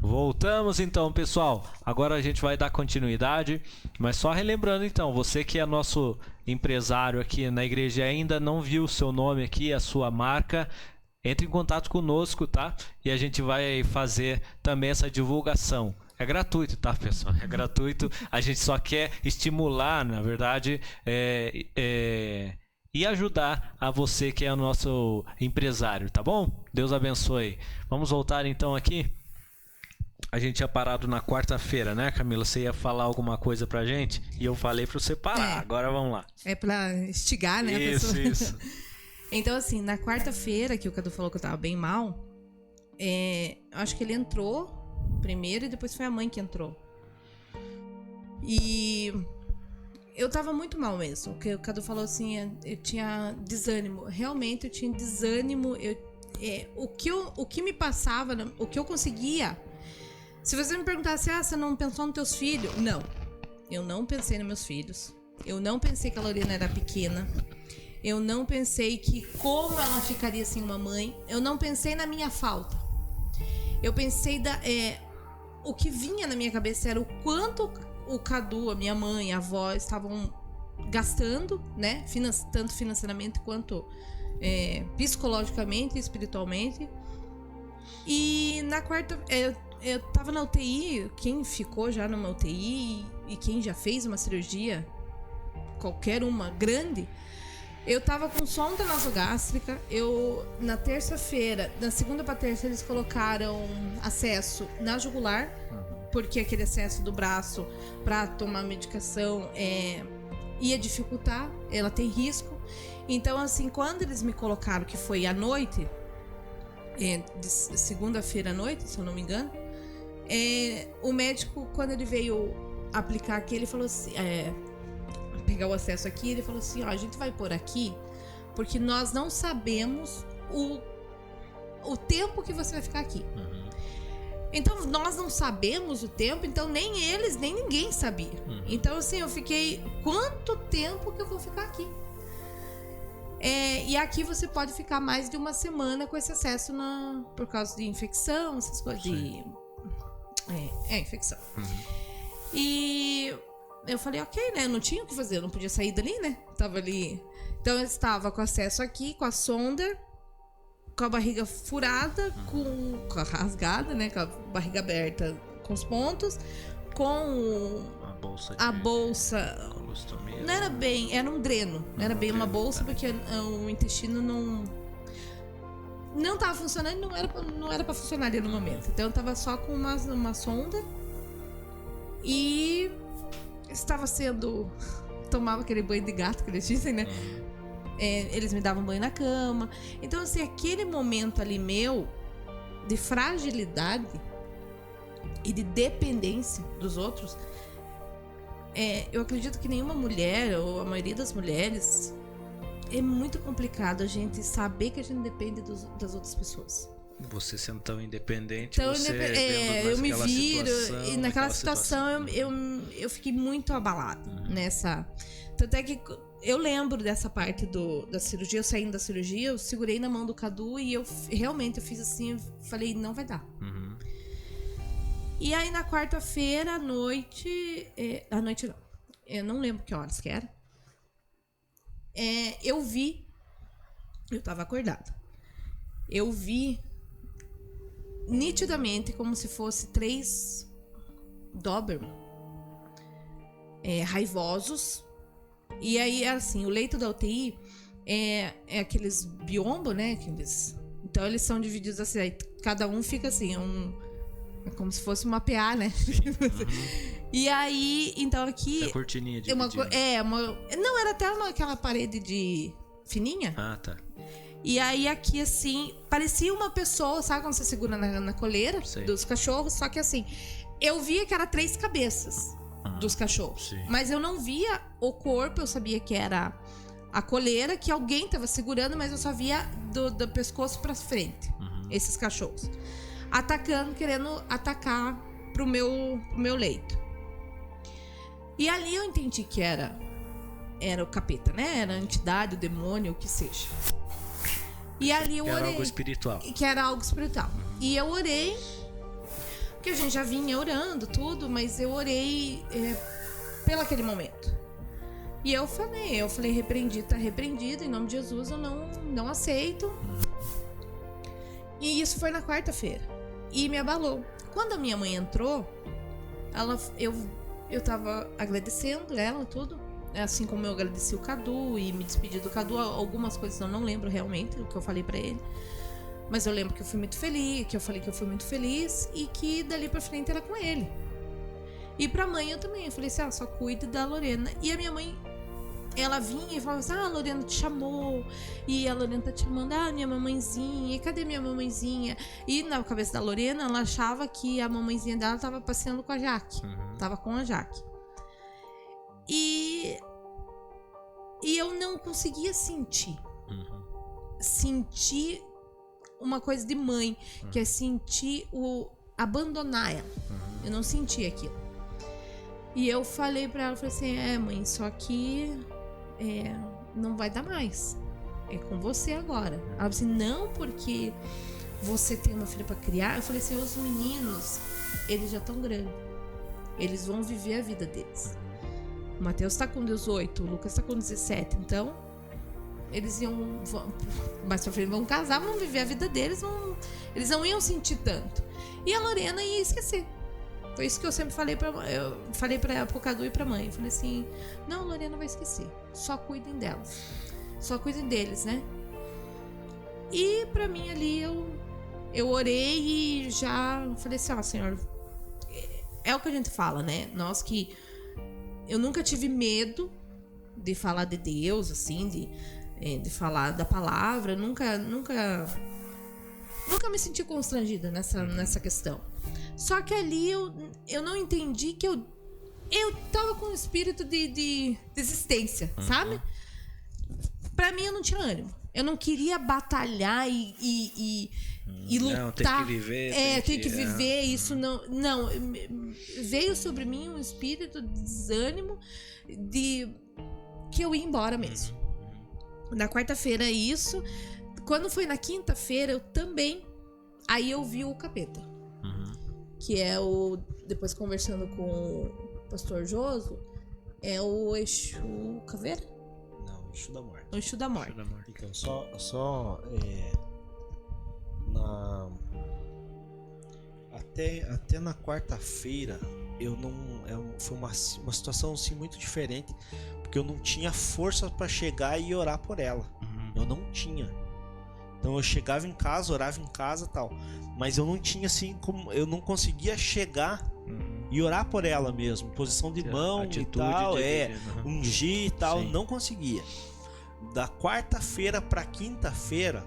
Voltamos então, pessoal. Agora a gente vai dar continuidade, mas só relembrando então, você que é nosso empresário aqui na igreja e ainda não viu o seu nome aqui, a sua marca, entre em contato conosco, tá? E a gente vai fazer também essa divulgação. É gratuito, tá, pessoal? É gratuito. A gente só quer estimular, na verdade, e ajudar a você que é o nosso empresário, tá bom? Deus abençoe. Vamos voltar então aqui. A gente tinha parado na quarta-feira, né, Camila? Você ia falar alguma coisa pra gente? E eu falei pra você parar. Agora vamos lá. É pra instigar, né? Isso, a pessoa. isso. Então, assim, na quarta-feira, que o Cadu falou que eu tava bem mal, acho que ele entrou primeiro e depois foi a mãe que entrou. E eu tava muito mal mesmo. Porque o Cadu falou assim, eu tinha desânimo. Realmente eu tinha desânimo. O que me passava, o que eu conseguia. Se você me perguntasse, você não pensou nos teus filhos? Não. Eu não pensei nos meus filhos. Eu não pensei que a Lorena era pequena. Eu não pensei que como ela ficaria sem uma mãe. Eu não pensei na minha falta. Eu pensei o que vinha na minha cabeça era o quanto o Cadu, a minha mãe, a avó estavam gastando, né? Tanto financeiramente quanto psicologicamente e espiritualmente. E na quarta, eu tava na UTI. Quem ficou já numa UTI e quem já fez uma cirurgia, qualquer uma grande, eu tava com sonda nasogástrica. Na terça-feira, na segunda pra terça, eles colocaram acesso na jugular, porque aquele acesso do braço pra tomar medicação ia dificultar, ela tem risco. Então, assim, quando eles me colocaram, que foi à noite, de segunda-feira à noite, se eu não me engano, o médico, quando ele veio aplicar aqui, ele falou assim, pegar o acesso aqui, ele falou assim, a gente vai pôr aqui porque nós não sabemos o tempo que você vai ficar aqui. Então, nós não sabemos o tempo, então nem eles, nem ninguém sabia. Então, assim, eu fiquei, quanto tempo que eu vou ficar aqui? E aqui você pode ficar mais de uma semana com esse acesso por causa de infecção, essas coisas. Infecção. E eu falei, ok, né? Eu não tinha o que fazer, eu não podia sair dali, né? Tava ali. Então eu estava com acesso aqui, com a sonda, com a barriga furada, com a rasgada, né? Com a barriga aberta, com os pontos, com a bolsa. Não era bem, era um dreno. Não era bem uma bolsa, porque o intestino não tava funcionando, não era pra funcionar ali no momento. Então eu tava só com uma sonda e estava tomava aquele banho de gato que eles dizem, né? Eles me davam banho na cama. Então, assim, aquele momento ali meu de fragilidade e de dependência dos outros, eu acredito que nenhuma mulher, ou a maioria das mulheres, é muito complicado a gente saber que a gente depende das outras pessoas. Você sendo tão independente, então, eu me viro, e naquela situação. Eu fiquei muito abalada nessa. Tanto é que eu lembro dessa parte da cirurgia, eu saindo da cirurgia, eu segurei na mão do Cadu e eu fiz assim, eu falei, não vai dar. E aí na quarta-feira à noite, não, eu não lembro que horas que era, eu tava acordada, eu vi nitidamente como se fosse 3 Doberman raivosos. E aí, assim, o leito da UTI é aqueles biombo, né? Então eles são divididos assim, aí cada um fica assim, é como se fosse uma PA, né? E aí, então aqui... A cortininha de não, era até aquela parede de fininha. Ah, tá. E aí aqui, assim, parecia uma pessoa, sabe quando você segura na coleira dos cachorros? Só que assim, eu via que era 3 cabeças dos cachorros. Sim. Mas eu não via o corpo, eu sabia que era a coleira, que alguém tava segurando, mas eu só via do pescoço pra frente, esses cachorros. Querendo atacar pro meu leito. E ali eu entendi que era o capeta, né? Era a entidade, o demônio, o que seja. E ali eu orei. Era algo espiritual. Que era algo espiritual. E eu orei, porque a gente já vinha orando tudo, mas eu orei pelo aquele momento. E eu falei, repreendido, tá repreendido, em nome de Jesus, eu não aceito. E isso foi na quarta-feira. E me abalou. Quando a minha mãe entrou, eu tava agradecendo ela, tudo. Assim como eu agradeci o Cadu e me despedi do Cadu. Algumas coisas eu não lembro realmente o que eu falei pra ele. Mas eu lembro que eu fui muito feliz, que eu falei que eu fui muito feliz e que dali pra frente era com ele. E pra mãe eu também. Eu falei assim, só cuide da Lorena. E a minha mãe, ela vinha e falava assim, a Lorena te chamou. E a Lorena tá te chamando, minha mamãezinha. E cadê minha mamãezinha? E na cabeça da Lorena, ela achava que a mamãezinha dela tava passeando com a Jaque. Tava com a Jaque. E eu não conseguia sentir. Sentir uma coisa de mãe, que é sentir abandonar ela. Eu não senti aquilo. E eu falei pra ela, falei assim, mãe, só que não vai dar mais. É com você agora. Ela falou assim, não, porque você tem uma filha pra criar. Eu falei assim, os meninos, eles já estão grandes. Eles vão viver a vida deles. O Matheus tá com 18, o Lucas tá com 17, então eles mais pra frente vão casar, vão viver a vida deles, eles não iam sentir tanto. E a Lorena ia esquecer. Foi isso que eu sempre falei pro Cadu e pra mãe. Eu falei assim, não, a Lorena vai esquecer. Só cuidem delas. Só cuidem deles, né? E pra mim ali eu orei e já falei assim, Senhor, é o que a gente fala, né? Nós que eu nunca tive medo de falar de Deus, assim, de falar da palavra. Nunca me senti constrangida nessa questão. Só que ali eu não entendi que eu tava com um espírito de desistência, sabe? Pra mim eu não tinha ânimo. Eu não queria batalhar e lutar. Não, tem que viver. Tem que viver. Isso não. Veio sobre mim um espírito de desânimo, que eu ia embora mesmo. Na quarta-feira, isso. Quando foi na quinta-feira, eu também. Aí eu vi o capeta. Que é depois conversando com o pastor Joso, é o Exu Caveira? Não, o Exu da Morte. O Exu da Morte. Então, até na quarta-feira eu não foi uma situação assim muito diferente, porque eu não tinha força para chegar e orar por ela. Eu não tinha. Então eu chegava em casa, orava em casa, tal, mas eu não tinha assim como, eu não conseguia chegar e orar por ela mesmo, posição de mão e tal, ungir e tal. Sim. Não conseguia. Da quarta-feira para quinta-feira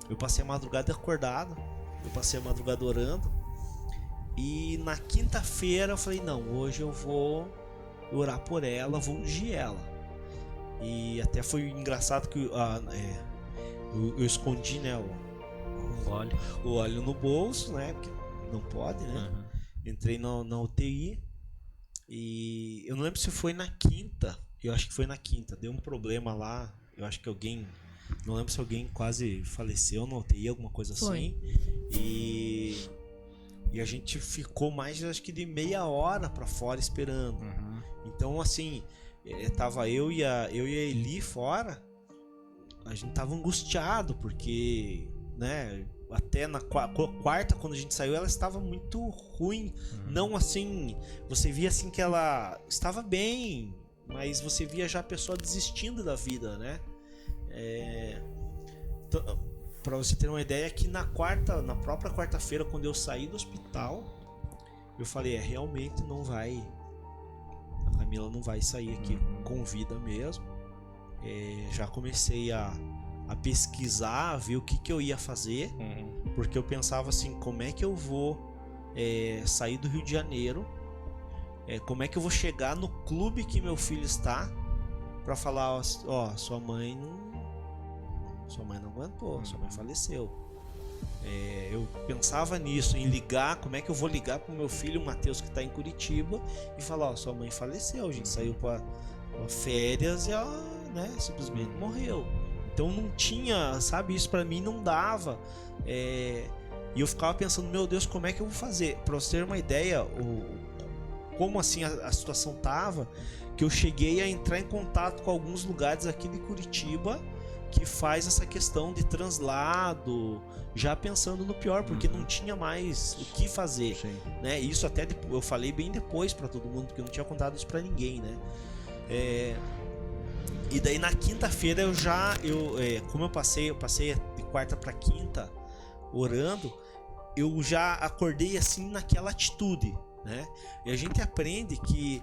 eu passei a madrugada acordado, eu passei a madrugada orando, e na quinta-feira eu falei, não, hoje eu vou orar por ela, vou ungir ela. E até foi engraçado que eu escondi, né, o óleo no bolso, né, porque não pode, né. Entrei na UTI e eu não lembro se foi na quinta, eu acho que foi na quinta, deu um problema lá, eu acho que alguém, não lembro se alguém quase faleceu na UTI, alguma coisa assim. E a gente ficou mais, acho que de meia hora pra fora esperando. Então, assim, tava eu e a Eli fora, a gente tava angustiado, porque, né, até na quarta, quando a gente saiu, ela estava muito ruim. Não assim, você via assim que ela estava bem, mas você via já a pessoa desistindo da vida, né? Pra você ter uma ideia, que na própria quarta-feira, quando eu saí do hospital, eu falei, realmente não vai, a Camila não vai sair aqui com vida mesmo. Já comecei a pesquisar, a ver o que eu ia fazer, porque eu pensava assim, como é que eu vou sair do Rio de Janeiro, como é que eu vou chegar no clube que meu filho está, pra falar, ó, sua mãe não aguentou, sua mãe faleceu. Eu pensava nisso, em ligar, como é que eu vou ligar pro meu filho, o Matheus, que tá em Curitiba, e falar, ó, sua mãe faleceu, a gente saiu pra férias e ela, né, simplesmente morreu. Então não tinha, sabe, isso pra mim não dava. E eu ficava pensando, meu Deus, como é que eu vou fazer? Pra você ter uma ideia, como assim a situação tava, que eu cheguei a entrar em contato com alguns lugares aqui de Curitiba, que faz essa questão de translado, já pensando no pior, porque não tinha mais o que fazer, Sim. né? Isso até eu falei bem depois para todo mundo, porque eu não tinha contado isso para ninguém, né? E daí na quinta-feira como eu passei de quarta para quinta orando, eu já acordei assim naquela atitude, né? E a gente aprende que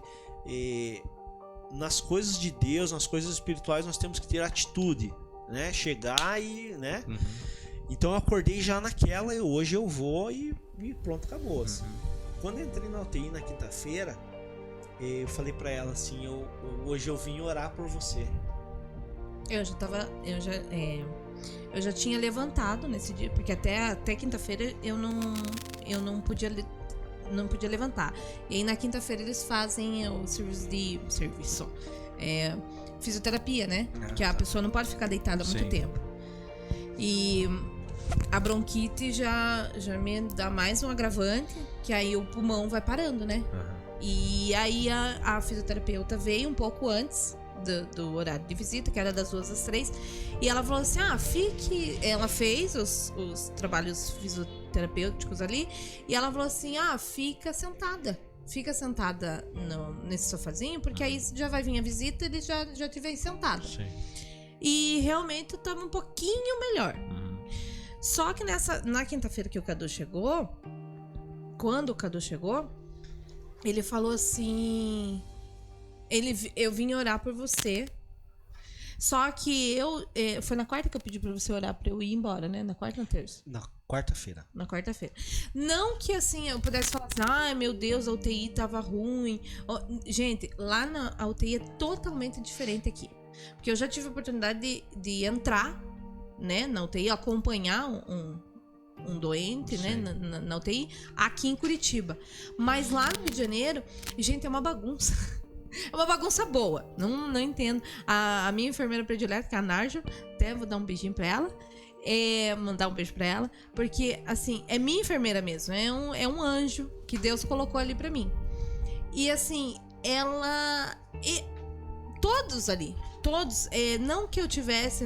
nas coisas de Deus, nas coisas espirituais, nós temos que ter atitude, né? Chegar e, né? Então eu acordei já naquela, e hoje eu vou e pronto, acabou. Assim. Quando eu entrei na UTI na quinta-feira, eu falei pra ela assim, hoje eu vim orar por você. Eu já tinha levantado nesse dia, porque até quinta-feira eu não podia levantar. E aí na quinta-feira eles fazem o serviço fisioterapia, né? Que a pessoa não pode ficar deitada muito tempo. E a bronquite já me dá mais um agravante, que aí o pulmão vai parando, né? E aí a fisioterapeuta veio um pouco antes do horário de visita, que era das 2 às 3, e ela falou assim, ela fez os trabalhos fisioterapêuticos ali, e ela falou assim, fica sentada nesse sofazinho, porque aí já vai vir a visita, ele já te vem sentado. Sim. E realmente eu tava um pouquinho melhor. Só que na quinta-feira que o Cadu chegou, quando o Cadu chegou, ele falou assim, eu vim orar por você. Só que foi na quarta que eu pedi pra você orar pra eu ir embora, né? Na quarta ou na terça? Na quarta-feira. Na quarta-feira. Não que assim eu pudesse falar assim, ai meu Deus, a UTI tava ruim. Gente, lá a UTI é totalmente diferente aqui. Porque eu já tive a oportunidade de entrar, né, na UTI, acompanhar um doente, né, na UTI, aqui em Curitiba. Mas lá no Rio de Janeiro, gente, é uma bagunça. É uma bagunça boa. Não entendo. A minha enfermeira predileta, que é a Narja, até vou dar um beijinho pra ela. Mandar um beijo pra ela. Porque, assim, é minha enfermeira mesmo. É um anjo que Deus colocou ali pra mim. E, assim, ela... todos ali. Todos. Não que eu tivesse...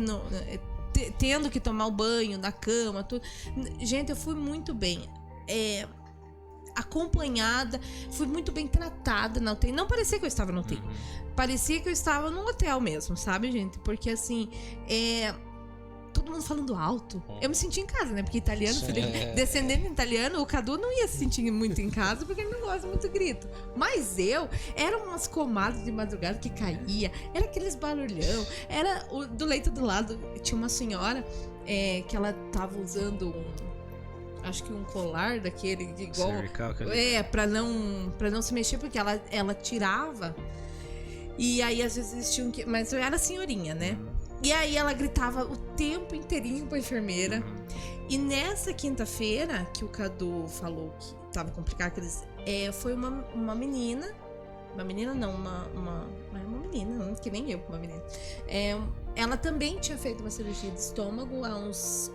tendo que tomar o banho na cama, tudo. Gente, eu fui muito bem acompanhada, fui muito bem tratada na UTI. Não parecia que eu estava na UTI, parecia que eu estava num hotel mesmo, sabe, gente? Porque assim, todo mundo falando alto. Eu me senti em casa, né? Porque italiano, descendendo italiano, o Cadu não ia se sentir muito em casa porque ele não gosta muito de grito. Mas eram umas comadas de madrugada que caía, era aqueles barulhão, era do leito do lado, tinha uma senhora que ela tava usando acho que um colar daquele igual cervical, pra não se mexer, porque ela tirava. E aí às vezes eles tinham que, mas eu era senhorinha, né? E aí ela gritava o tempo inteirinho pra enfermeira. E nessa quinta-feira que o Cadu falou que tava complicado, foi uma menina. Uma menina não, uma menina, que nem eu, uma menina. Ela também tinha feito uma cirurgia de estômago há uns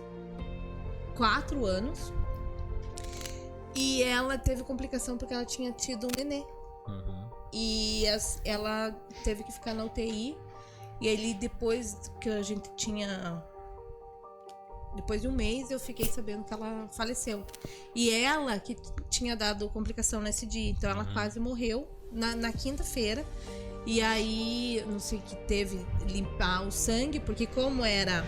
4 anos. E ela teve complicação porque ela tinha tido um nenê. E ela teve que ficar na UTI. E aí depois que a gente tinha... Depois de um mês eu fiquei sabendo que ela faleceu. E ela que tinha dado complicação nesse dia. Então ela quase morreu na quinta-feira. E aí, não sei o que teve, limpar o sangue. Porque como era...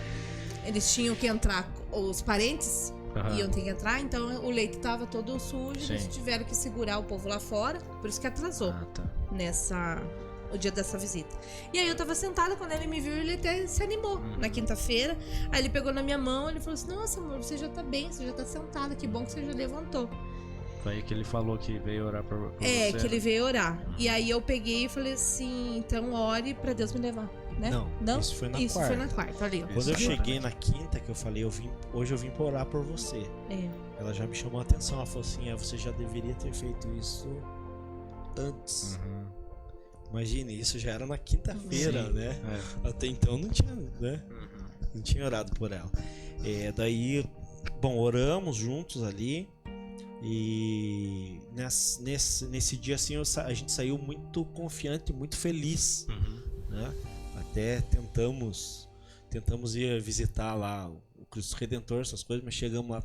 Eles tinham que entrar, os parentes iam ter que entrar. Então o leito tava todo sujo. Sim. Eles tiveram que segurar o povo lá fora. Por isso que atrasou o dia dessa visita. E aí eu tava sentada, quando ele me viu, ele até se animou na quinta-feira. Aí ele pegou na minha mão, ele falou assim, nossa amor, você já tá bem, você já tá sentada, que bom que você já levantou. Foi aí que ele falou que veio orar por você. Que ele veio orar. E aí eu peguei e falei assim, então ore pra Deus me levar, né? Não? Isso foi na quarta. Foi na quarta, ali. Quando eu cheguei na quinta, que eu falei, hoje eu vim pra orar por você. Ela já me chamou a atenção, ela falou assim, você já deveria ter feito isso antes. Imagine, isso já era na quinta-feira, né? Até então não tinha, né? Não tinha orado por ela. Daí, bom, oramos juntos ali. E nesse dia assim a gente saiu muito confiante, muito feliz, né? Até tentamos tentamos ir visitar lá o Cristo Redentor, essas coisas, mas chegamos lá,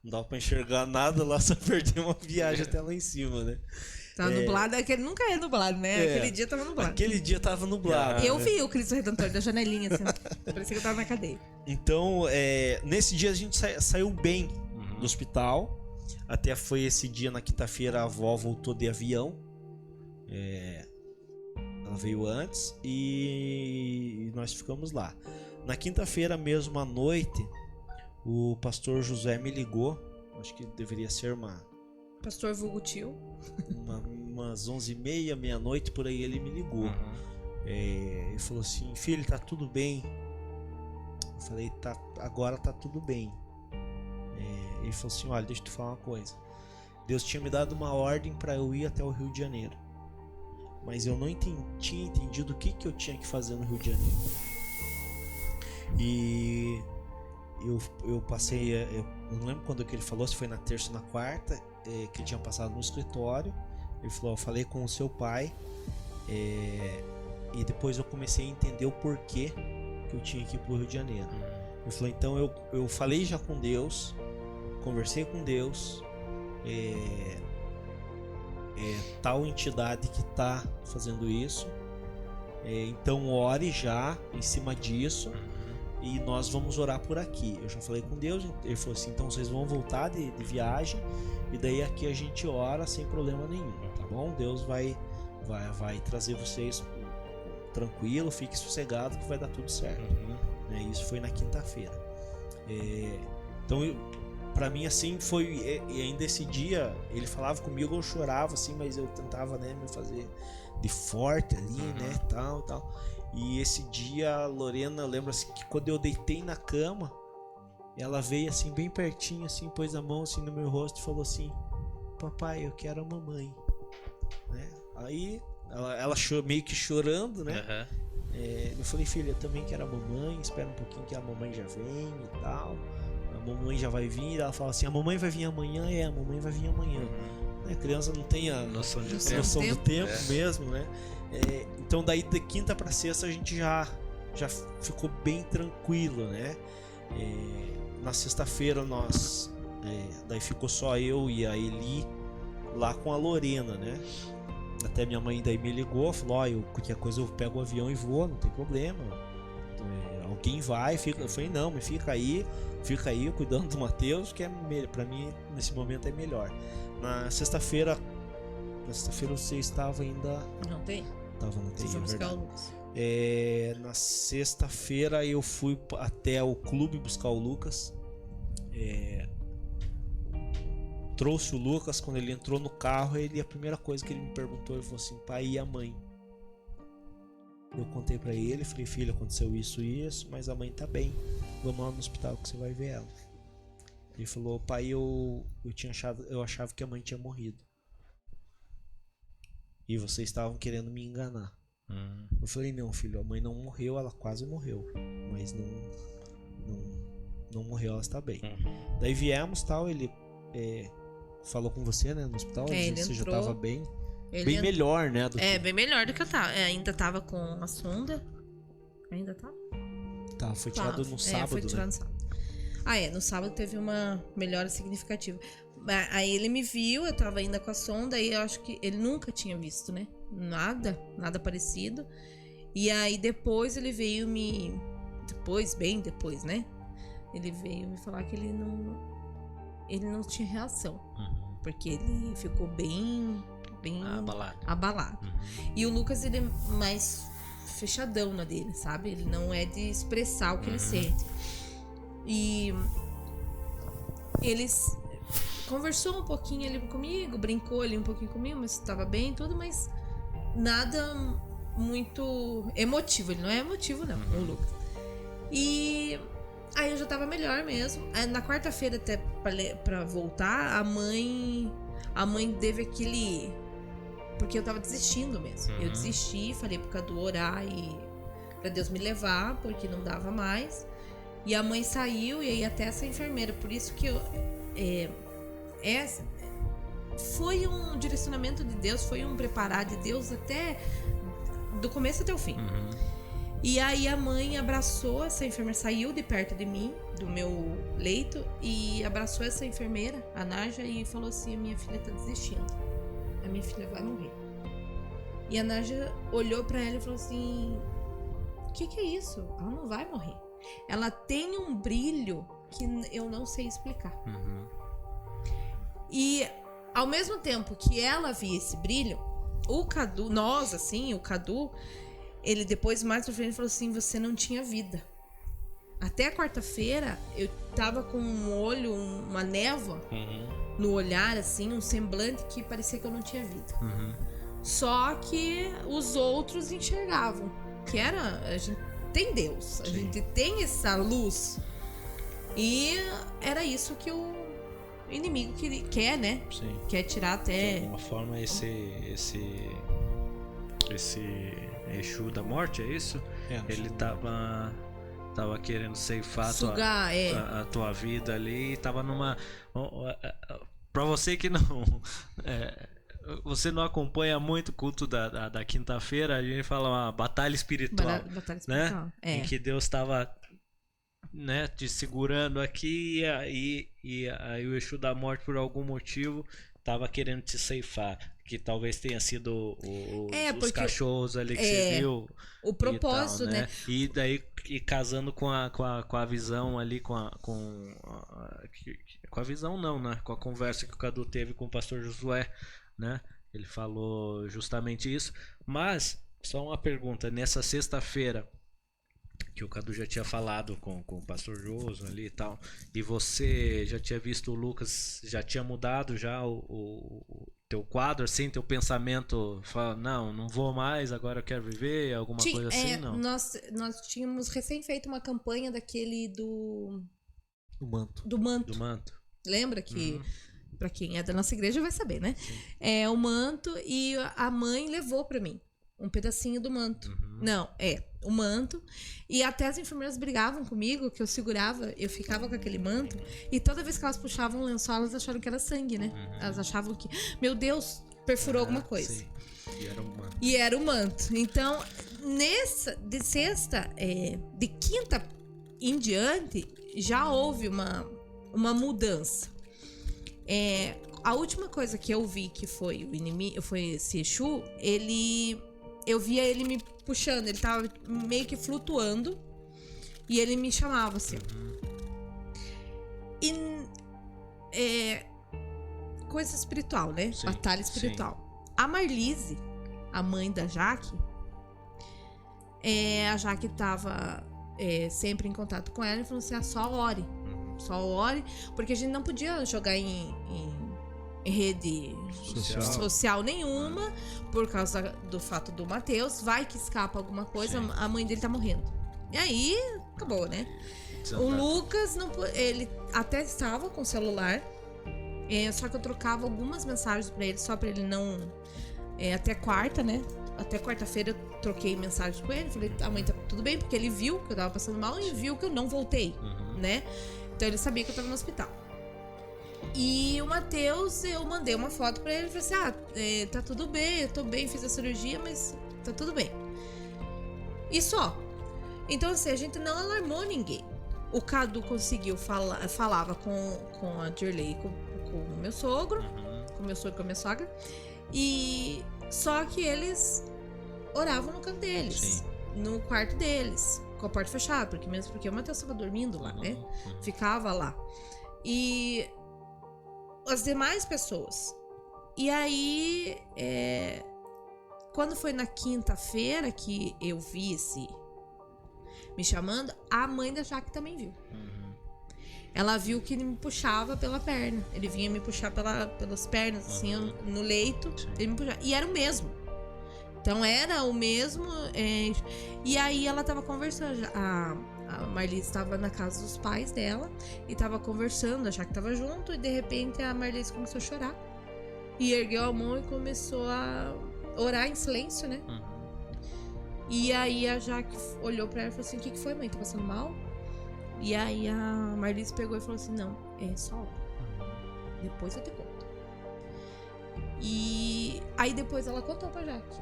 não dava pra enxergar nada lá, só perdemos uma viagem até lá em cima, né? Tá nublado, aquele nunca é nublado, né? Aquele dia tava nublado. Aquele dia tava nublado. Eu né? vi o Cristo Redentor da janelinha, assim. Parecia que eu tava na cadeia. Então, nesse dia a gente saiu bem do hospital. Até foi esse dia, na quinta-feira, a avó voltou de avião. Ela veio antes e nós ficamos lá. Na quinta-feira mesmo à noite, o pastor José me ligou. Acho que deveria ser Pastor vulgo tio. umas 11h30, meia-noite, por aí ele me ligou. Ele falou assim: filho, tá tudo bem? Eu falei: agora tá tudo bem. Ele falou assim: olha, deixa eu te falar uma coisa. Deus tinha me dado uma ordem para eu ir até o Rio de Janeiro, mas eu não tinha entendido o que eu tinha que fazer no Rio de Janeiro. E eu passei, eu não lembro quando que ele falou, se foi na terça ou na quarta, que ele tinha passado no escritório. Ele falou: eu falei com o seu pai, e depois eu comecei a entender o porquê que eu tinha que ir pro Rio de Janeiro. Ele falou: então eu falei já com Deus, conversei com Deus, tal entidade que tá fazendo isso, então ore já em cima disso e nós vamos orar por aqui. Eu já falei com Deus. Ele falou assim: então vocês vão voltar de viagem e daí aqui a gente ora sem problema nenhum, tá bom? Deus vai trazer vocês tranquilo, fique sossegado que vai dar tudo certo. Isso foi na quinta-feira. Então pra mim assim foi, e ainda esse dia ele falava comigo, eu chorava assim, mas eu tentava, né, me fazer de forte ali, né, tal. E esse dia a Lorena, lembra assim, que quando eu deitei na cama, ela veio assim bem pertinho, assim, pôs a mão assim no meu rosto e falou assim: papai, eu quero a mamãe, né? Aí ela meio que chorando, né? Eu falei: filha, eu também quero a mamãe, espera um pouquinho que a mamãe já vem e tal, a mamãe já vai vir. Ela fala assim: a mamãe vai vir amanhã. A mamãe vai vir amanhã. A criança não tem a noção do tempo mesmo, né? Então daí de quinta para sexta a gente já ficou bem tranquilo, né? Na sexta-feira daí ficou só eu e a Eli lá com a Lorena, né? Até minha mãe daí me ligou, falou: qualquer coisa eu pego o avião e vou, não tem problema. Alguém vai, fica. Eu falei: não, mas fica aí cuidando do Matheus, que pra mim nesse momento é melhor. Na sexta-feira você estava ainda... Não tem? Tava na TI, Vamos é buscar o verdade. Lucas. Na sexta-feira eu fui até o clube buscar o Lucas. Trouxe o Lucas. Quando ele entrou no carro, a primeira coisa que ele me perguntou, ele falou assim: pai, e a mãe? Eu contei pra ele, falei: filho, aconteceu isso, mas a mãe tá bem, vamos lá no hospital que você vai ver ela. Ele falou: pai, eu achava que a mãe tinha morrido e vocês estavam querendo me enganar. Eu falei: não, filho, a mãe não morreu, ela quase morreu, mas não morreu, ela está bem. Daí viemos, tal, ele falou com você, né, no hospital, você já estava bem melhor, né? Bem melhor do que eu tava. Ainda tava com a sonda. Ainda tá? Tá, foi tirado no sábado, foi tirado né? no sábado. No sábado teve uma melhora significativa. Aí ele me viu, eu tava ainda com a sonda, e eu acho que ele nunca tinha visto, né? Nada parecido. E aí depois ele veio bem depois, né? Ele veio me falar que ele não tinha reação. Porque ele ficou bem abalado. E o Lucas, ele é mais fechadão na dele, sabe? Ele não é de expressar o que ele sente. E eles conversou um pouquinho ali comigo, brincou ali um pouquinho comigo, mas estava bem e tudo, mas nada muito emotivo. Ele não é emotivo, não, o Lucas. E aí eu já tava melhor mesmo. Aí, na quarta-feira, até pra voltar, a mãe teve aquele... Porque eu tava desistindo mesmo. Eu desisti, falei pro Cadu orar e pra Deus me levar, porque não dava mais. E a mãe saiu, e aí até essa enfermeira. Por isso que foi um direcionamento de Deus, foi um preparar de Deus até do começo até o fim. E aí a mãe abraçou essa enfermeira, saiu de perto de mim, do meu leito, e abraçou essa enfermeira, a Naja, e falou assim: a minha filha tá desistindo. A minha filha vai morrer. E a Naja olhou pra ela e falou assim: o que é isso? Ela não vai morrer. Ela tem um brilho que eu não sei explicar. E ao mesmo tempo que ela via esse brilho, o Cadu, o Cadu, ele depois mais pra frente falou assim: você não tinha vida. Até a quarta-feira eu tava com um olho, uma névoa no olhar, assim, um semblante que parecia que eu não tinha vida. Só que os outros enxergavam que a gente tem Deus, a gente tem essa luz. E era isso que o inimigo quer, né? Sim. Quer tirar até... De alguma forma esse Exu da morte, é isso? Ele tava querendo ceifar sugar, a tua vida ali, e tava numa... Pra você que não... você não acompanha muito o culto da quinta-feira, a gente fala uma batalha espiritual, Batalha espiritual, né? Em que Deus estava, né, te segurando aqui, e aí o Exu da morte, por algum motivo, estava querendo te ceifar. Que talvez tenha sido os cachorros ali que você viu. O propósito, e tal, né? E daí, casando com a visão ali, com a visão não, né? Com a conversa que o Cadu teve com o pastor Josué, né? Ele falou justamente isso. Mas, só uma pergunta: nessa sexta-feira, que o Cadu já tinha falado com o pastor Josué ali e tal, e você já tinha visto o Lucas, já tinha mudado já o teu quadro, assim, teu pensamento, fala, não vou mais, agora eu quero viver, alguma coisa assim, não? Nós tínhamos recém feito uma campanha daquele do manto. Lembra que, pra quem é da nossa igreja vai saber, né? Sim. É o manto, e a mãe levou pra mim um pedacinho do manto. O manto. E até as enfermeiras brigavam comigo, que eu segurava, eu ficava com aquele manto, e toda vez que elas puxavam o lençol, elas acharam que era sangue, né? Elas achavam que, meu Deus, perfurou alguma coisa. Sim. E era o manto. Então, de sexta, de quinta em diante, já houve uma mudança. A última coisa que eu vi que foi o inimigo, foi esse Exu, eu via ele me puxando, ele tava meio que flutuando e ele me chamava assim. E coisa espiritual, né? Sim, batalha espiritual. Sim. A Marlise, a mãe da Jaque, a Jaque tava sempre em contato com ela e falou assim: só ore, porque a gente não podia jogar em rede social nenhuma, por causa do fato do Mateus. Vai que escapa alguma coisa, sim, a mãe dele tá morrendo. E aí, acabou, né? O Lucas, ele até estava com o celular, só que eu trocava algumas mensagens pra ele, só pra ele não... até quarta, né? Até quarta-feira eu troquei mensagens com ele, falei: a mãe tá tudo bem, porque ele viu que eu tava passando mal e viu que eu não voltei, né? Então ele sabia que eu tava no hospital. E o Mateus, eu mandei uma foto pra ele e falei assim: tá tudo bem, eu tô bem, fiz a cirurgia, mas tá tudo bem. E só. Então, assim, a gente não alarmou ninguém. O Cadu conseguiu falava com a Dirley, com o meu sogro, com o meu sogro e com a minha sogra. E só que eles oravam no canto deles, sim, no quarto deles, com a porta fechada, porque o Mateus estava dormindo lá, né? Ficava lá. E as demais pessoas. E aí, quando foi na quinta-feira que eu vi me chamando, a mãe da Jaque também viu. Ela viu que ele me puxava pela perna. Ele vinha me puxar pelas pernas, assim, no leito. Ele me puxava. E era o mesmo. Então era o mesmo. E aí ela tava conversando. A Marlise estava na casa dos pais dela e tava conversando, a Jaque tava junto, e de repente a Marlise começou a chorar. E ergueu a mão e começou a orar em silêncio, né? E aí a Jaque olhou pra ela e falou assim: o que foi, mãe? Tá passando mal? E aí a Marlise pegou e falou assim: não, é só ora. Depois eu te conto. E aí depois ela contou pra Jaque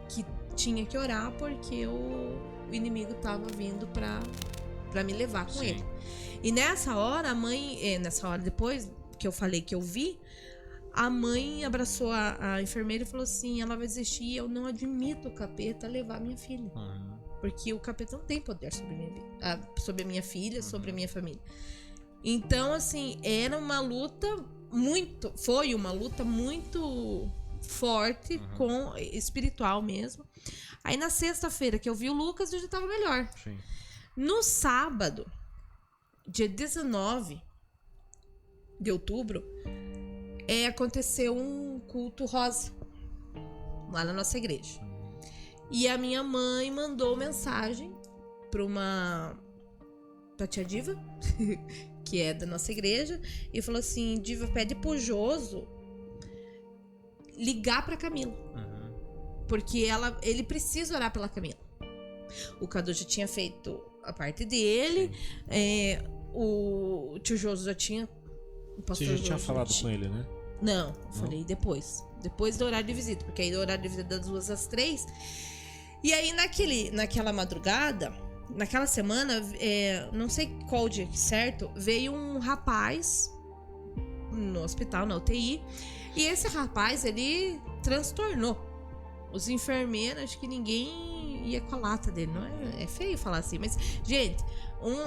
que tinha que orar porque o inimigo tava vindo pra me levar com Sim. ele. E nessa hora, a mãe... nessa hora, depois que eu falei que eu vi, a mãe abraçou a enfermeira e falou assim, ela vai desistir, eu não admito o capeta levar minha filha. Porque o capeta não tem poder sobre sobre a minha filha, sobre a minha família. Então, assim, era uma luta foi uma luta muito forte, espiritual mesmo. Aí na sexta-feira que eu vi o Lucas, eu já tava melhor. Sim. No sábado, dia 19 de outubro, aconteceu um culto rosa lá na nossa igreja. E a minha mãe mandou mensagem pra tia Diva, que é da nossa igreja, e falou assim, Diva, pede pro Joso ligar pra Camila. Porque ele precisa orar pela Camila. O Cadu já tinha feito a parte dele, o tio Joso já tinha... Você já tinha falado com ele, né? Não, eu falei depois. Depois do horário de visita, porque aí o horário de visita é das 2 às 3. E aí naquela madrugada, naquela semana, não sei qual dia certo, veio um rapaz no hospital, na UTI, e esse rapaz, ele transtornou os enfermeiros, acho que ninguém ia com a lata dele, não é feio falar assim, mas, gente,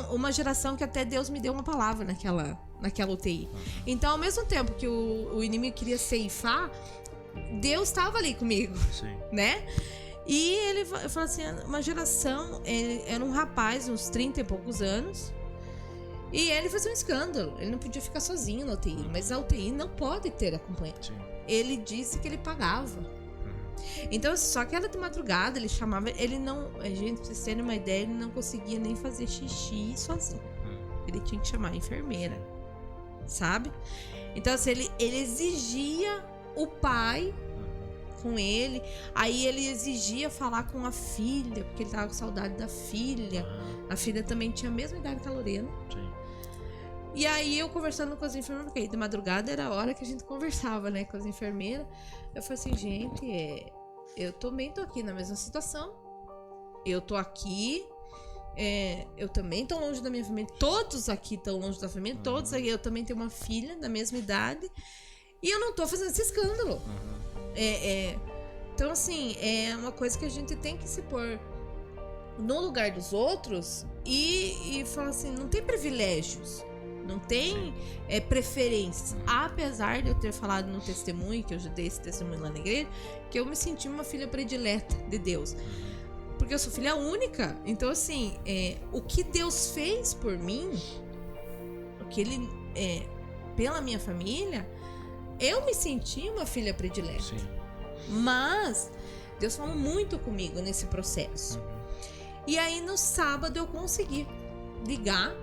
uma geração que até Deus me deu uma palavra naquela UTI. Então, ao mesmo tempo que o inimigo queria ceifar, Deus estava ali comigo, Sim. né? E ele falou assim, uma geração, era um rapaz, uns 30 e poucos anos, e ele fazia um escândalo, ele não podia ficar sozinho na UTI, mas a UTI não pode ter acompanhante. Sim. Ele disse que ele pagava. Então, só que era de madrugada, ele chamava, ele não, gente, pra vocês terem uma ideia, ele não conseguia nem fazer xixi sozinho. Ele tinha que chamar a enfermeira, sabe? Então, assim, ele exigia o pai com ele, aí ele exigia falar com a filha, porque ele tava com saudade da filha. A filha também tinha a mesma idade que a Lorena. Sim. E aí eu conversando com as enfermeiras, porque aí de madrugada era a hora que a gente conversava, né, com as enfermeiras. Eu falei assim, gente, eu também tô aqui na mesma situação. Eu tô aqui, eu também tô longe da minha família. Todos aqui estão longe da família, todos aqui. Eu também tenho uma filha da mesma idade. E eu não tô fazendo esse escândalo. Então, assim, é uma coisa que a gente tem que se pôr no lugar dos outros e falar assim, não tem privilégios. Não tem preferências. Apesar de eu ter falado no testemunho, que eu já dei esse testemunho lá na igreja, que eu me senti uma filha predileta de Deus. Porque eu sou filha única. Então, assim, o que Deus fez por mim, o que Ele... pela minha família, eu me senti uma filha predileta. Sim. Mas Deus falou muito comigo nesse processo. E aí, no sábado, eu consegui ligar.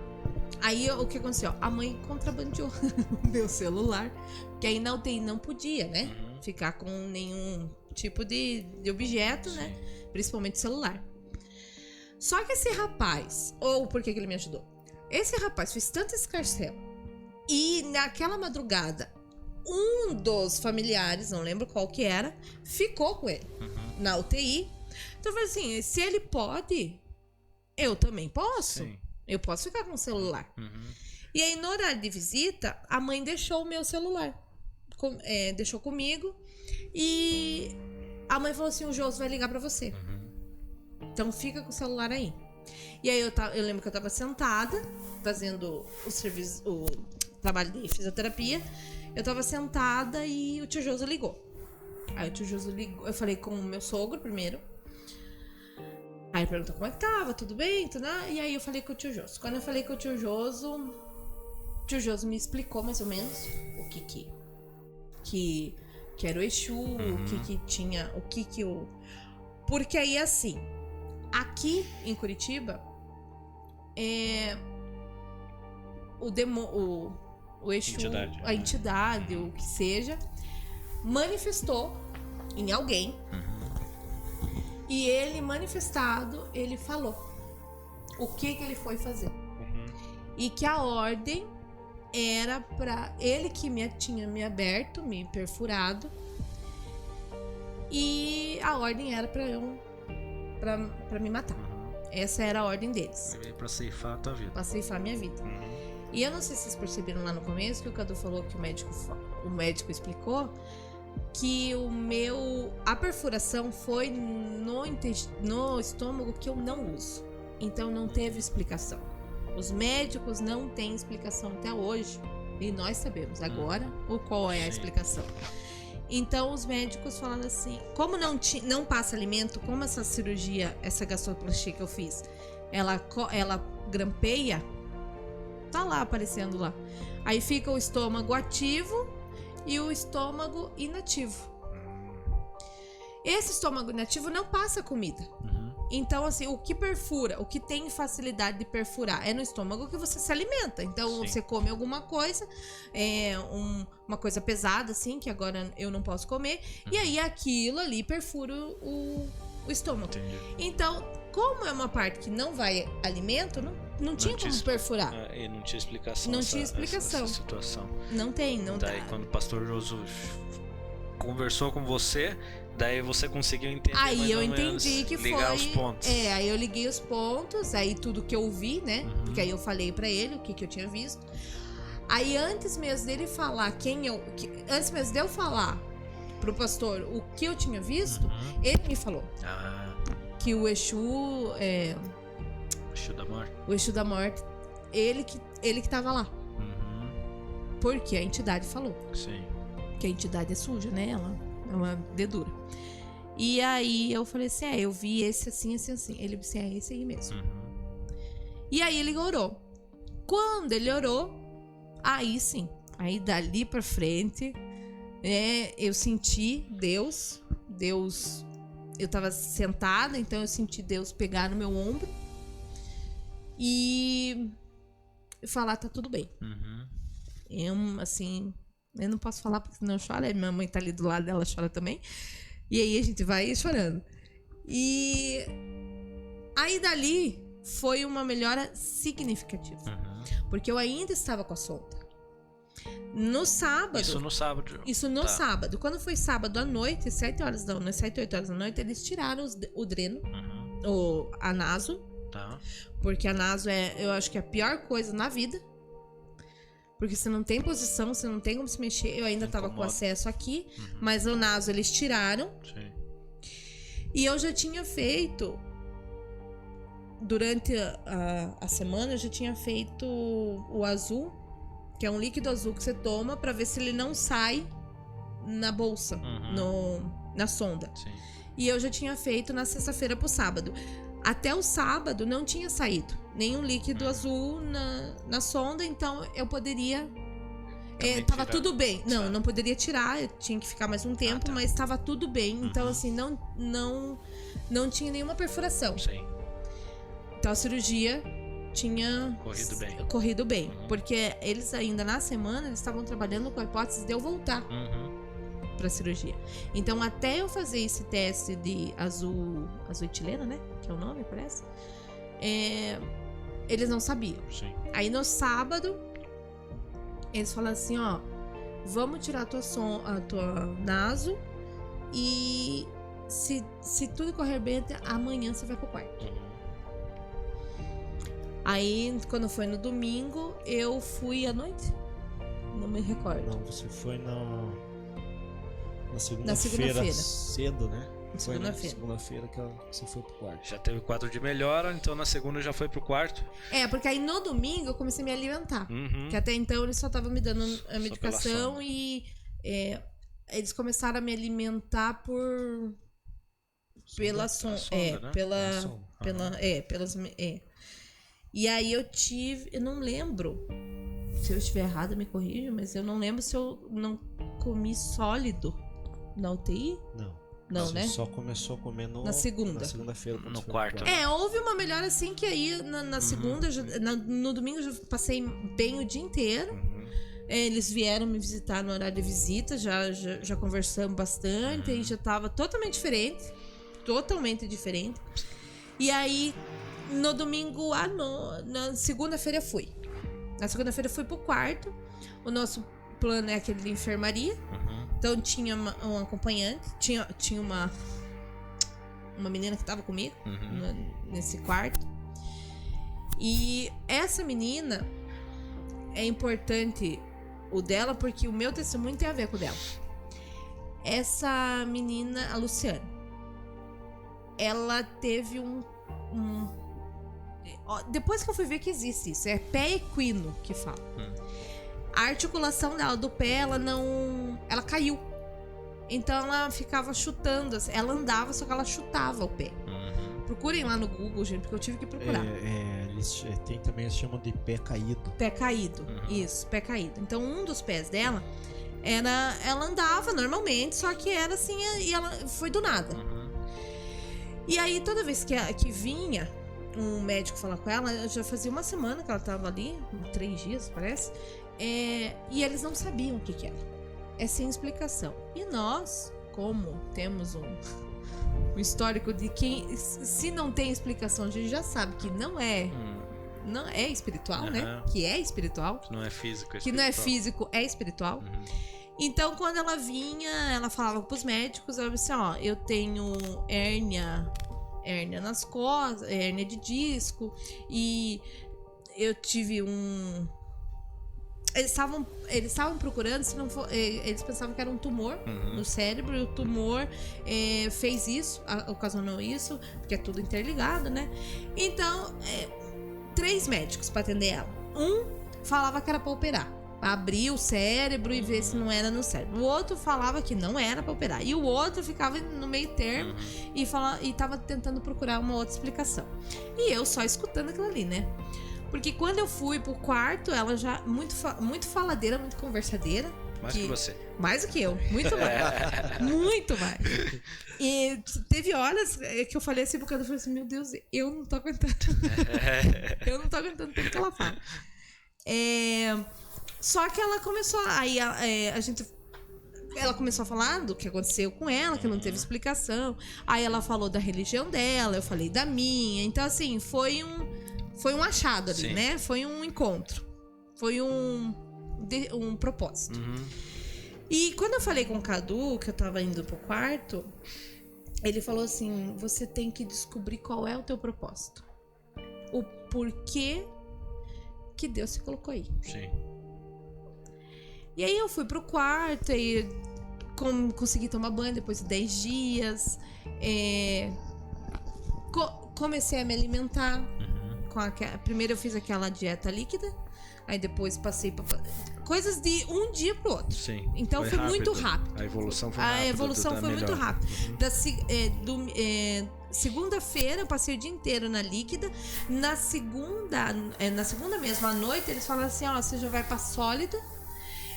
Aí o que aconteceu? A mãe contrabandeou meu celular, que aí na UTI não podia, né? Ficar com nenhum tipo de objeto, Sim. né? Principalmente celular. Só que esse rapaz, ou por que ele me ajudou? Esse rapaz fez tanto escarcéu. E naquela madrugada, um dos familiares, não lembro qual que era, ficou com ele na UTI. Então eu falei assim, se ele pode, eu também posso. Sim. Eu posso ficar com o celular. E aí, no horário de visita, a mãe deixou o meu celular. Deixou comigo. E a mãe falou assim, o Joso vai ligar pra você. Então, fica com o celular aí. E aí, eu lembro que eu tava sentada, fazendo o trabalho de fisioterapia. Eu tava sentada e o tio Joso ligou. Aí, o tio Joso ligou. Eu falei com o meu sogro primeiro. Aí ele perguntou como é que tava, tudo bem, tudo, né? E aí eu falei com o tio Joso. Quando eu falei com o tio Joso me explicou mais ou menos o que era o Exu, o que tinha, porque aí assim, aqui em Curitiba, o Exu, a entidade, o que seja, manifestou em alguém. E ele manifestado, ele falou o que ele foi fazer. E que a ordem era pra ele que tinha me aberto, me perfurado. E a ordem era pra me matar. Essa era a ordem deles. Ele veio pra ceifar a tua vida. Pra ceifar a minha vida. E eu não sei se vocês perceberam lá no começo que o Cadu falou que o médico explicou que a perfuração foi no estômago que eu não uso. Então não teve explicação. Os médicos não têm explicação até hoje. E nós sabemos agora qual é a explicação. Então os médicos falaram assim, como não passa alimento, como essa cirurgia, essa gastroplastia que eu fiz, ela grampeia, tá lá aparecendo lá. Aí fica o estômago ativo e o estômago inativo. Esse estômago inativo não passa comida. Então, assim, o que perfura, o que tem facilidade de perfurar é no estômago que você se alimenta. Então, você come alguma coisa, uma coisa pesada, assim, que agora eu não posso comer, e aí aquilo ali perfura o estômago. Entendi. Então, como é uma parte que não vai alimento, não tinha como perfurar. E não tinha explicação. Não tinha explicação. Essa situação. Não tem, não Daí, dá. quando o pastor Josu conversou com você, daí você conseguiu entender Aí mais eu ou entendi menos, que ligar foi. os pontos. Aí eu liguei os pontos, aí tudo que eu vi, né? Porque aí eu falei pra ele o que eu tinha visto. Aí antes mesmo dele falar antes mesmo de eu falar pro pastor o que eu tinha visto, ele me falou que o Exu, Exu da morte. o Exu da morte, ele que tava lá. Porque a entidade falou. Sim. Que a entidade é suja, né? Ela é uma dedura. E aí eu falei assim, eu vi esse assim, assim, assim. Ele disse, é esse aí mesmo. E aí ele orou. Quando ele orou, aí sim. Aí dali pra frente, eu senti Deus. Eu tava sentada, então eu senti Deus pegar no meu ombro. E falar, tá tudo bem. Assim... Eu não posso falar porque senão eu choro. Minha mãe tá ali do lado dela, chora também. E aí a gente vai chorando. E aí dali foi uma melhora significativa. Porque eu ainda estava com a sonda. No sábado... Isso no sábado. Isso no sábado. Quando foi sábado à noite, 7, 8 horas da noite, eles tiraram o dreno, a naso. Tá. Porque a naso eu acho que é a pior coisa na vida. Porque você não tem posição, você não tem como se mexer. Eu ainda tava com acesso aqui, mas o naso eles tiraram. Sim. E eu já tinha feito, durante a semana, eu já tinha feito o azul, que é um líquido azul que você toma pra ver se ele não sai na bolsa, na sonda. Sim. E eu já tinha feito na sexta-feira pro sábado. Até o sábado não tinha saído nenhum líquido azul na sonda, então eu poderia... tava tudo bem. Não poderia tirar, eu tinha que ficar mais um tempo, mas tava tudo bem. Então, assim, não tinha nenhuma perfuração. Sim. Então a cirurgia tinha corrido bem. Porque eles ainda na semana, eles estavam trabalhando com a hipótese de eu voltar pra cirurgia. Então, até eu fazer esse teste de azul etilena, né? Que é o nome, parece. Eles não sabiam. Sim. Aí no sábado, eles falaram assim, vamos tirar a tua naso e se tudo correr bem, amanhã você vai pro quarto. Aí, quando foi no domingo, eu fui à noite? Não me recordo. Não, você foi na segunda-feira cedo, né? Foi na segunda-feira que você foi pro quarto. Já teve quadro de melhora, então na segunda já foi pro quarto. Porque aí no domingo eu comecei a me alimentar. Que até então eles só estavam me dando a medicação e eles começaram a me alimentar pela sonda, né? E aí eu não lembro, se eu estiver errada me corrija, mas eu não lembro se eu não comi sólido na UTI. Não, né? Só começou a comer na segunda-feira. No quarto. Houve uma melhora assim que aí na segunda, no domingo eu já passei bem o dia inteiro. Eles vieram me visitar no horário de visita, já conversamos bastante, aí já tava totalmente diferente. E aí, no domingo, na segunda-feira eu fui. Na segunda-feira eu fui pro quarto. O nosso plano é aquele de enfermaria. Então tinha um acompanhante, tinha uma uma menina que tava comigo Uhum. nesse quarto. E essa menina é importante o dela porque o meu testemunho tem a ver com o dela. Essa menina, a Luciane, ela teve depois que eu fui ver que existe isso, é pé equino que fala. A articulação dela do pé, ela caiu. Então ela ficava chutando, ela andava, só que ela chutava o pé. Procurem lá no Google, gente, porque eu tive que procurar. Eles tem também, eles chamam de pé caído. Pé caído, isso, pé caído. Então um dos pés dela ela andava normalmente, só que era assim, e ela foi do nada. E aí toda vez que vinha um médico falar com ela, já fazia uma semana que ela tava ali, 3 dias parece, e eles não sabiam o que era. É sem explicação. E nós, como temos um histórico de quem, se não tem explicação, a gente já sabe que não é espiritual, né? Que é espiritual. Que não é físico, é Que não é espiritual. físico, é espiritual. Então, quando ela vinha, ela falava pros médicos, ela disse, ó, eu tenho hérnia nas costas, hérnia de disco, e eu tive Eles estavam procurando, se não for, eles pensavam que era um tumor no cérebro, e o tumor fez isso, ocasionou isso, porque é tudo interligado, né? Então, 3 médicos para atender ela. Um falava que era para operar, abrir o cérebro e ver se não era no cérebro. O outro falava que não era para operar. E o outro ficava no meio termo e tava tentando procurar uma outra explicação. E eu só escutando aquilo ali, né? Porque quando eu fui pro quarto, ela já muito faladeira, muito conversadeira. Mais que você. Mais do que eu, muito mais. Muito mais. E teve horas que eu falei assim pro cara, eu falei assim, meu Deus, eu não tô aguentando. Eu não tô aguentando tudo que ela fala. Só que ela começou, aí ela começou a falar do que aconteceu com ela, que não teve explicação. Aí ela falou da religião dela, eu falei da minha. Então, assim, foi um achado ali, né? Foi um encontro. Foi um propósito. E quando eu falei com o Cadu, que eu tava indo pro quarto, ele falou assim, você tem que descobrir qual é o teu propósito. O porquê que Deus se colocou aí. Sim. E aí eu fui pro quarto e consegui tomar banho depois de 10 dias. Comecei a me alimentar. Primeiro eu fiz aquela dieta líquida, aí depois passei pra coisas de um dia pro outro. Sim. Então foi muito rápido. A evolução foi rápida. A evolução foi muito rápida. Segunda-feira eu passei o dia inteiro na líquida. Na segunda mesmo, à noite, eles falaram assim, ó, você já vai pra sólida.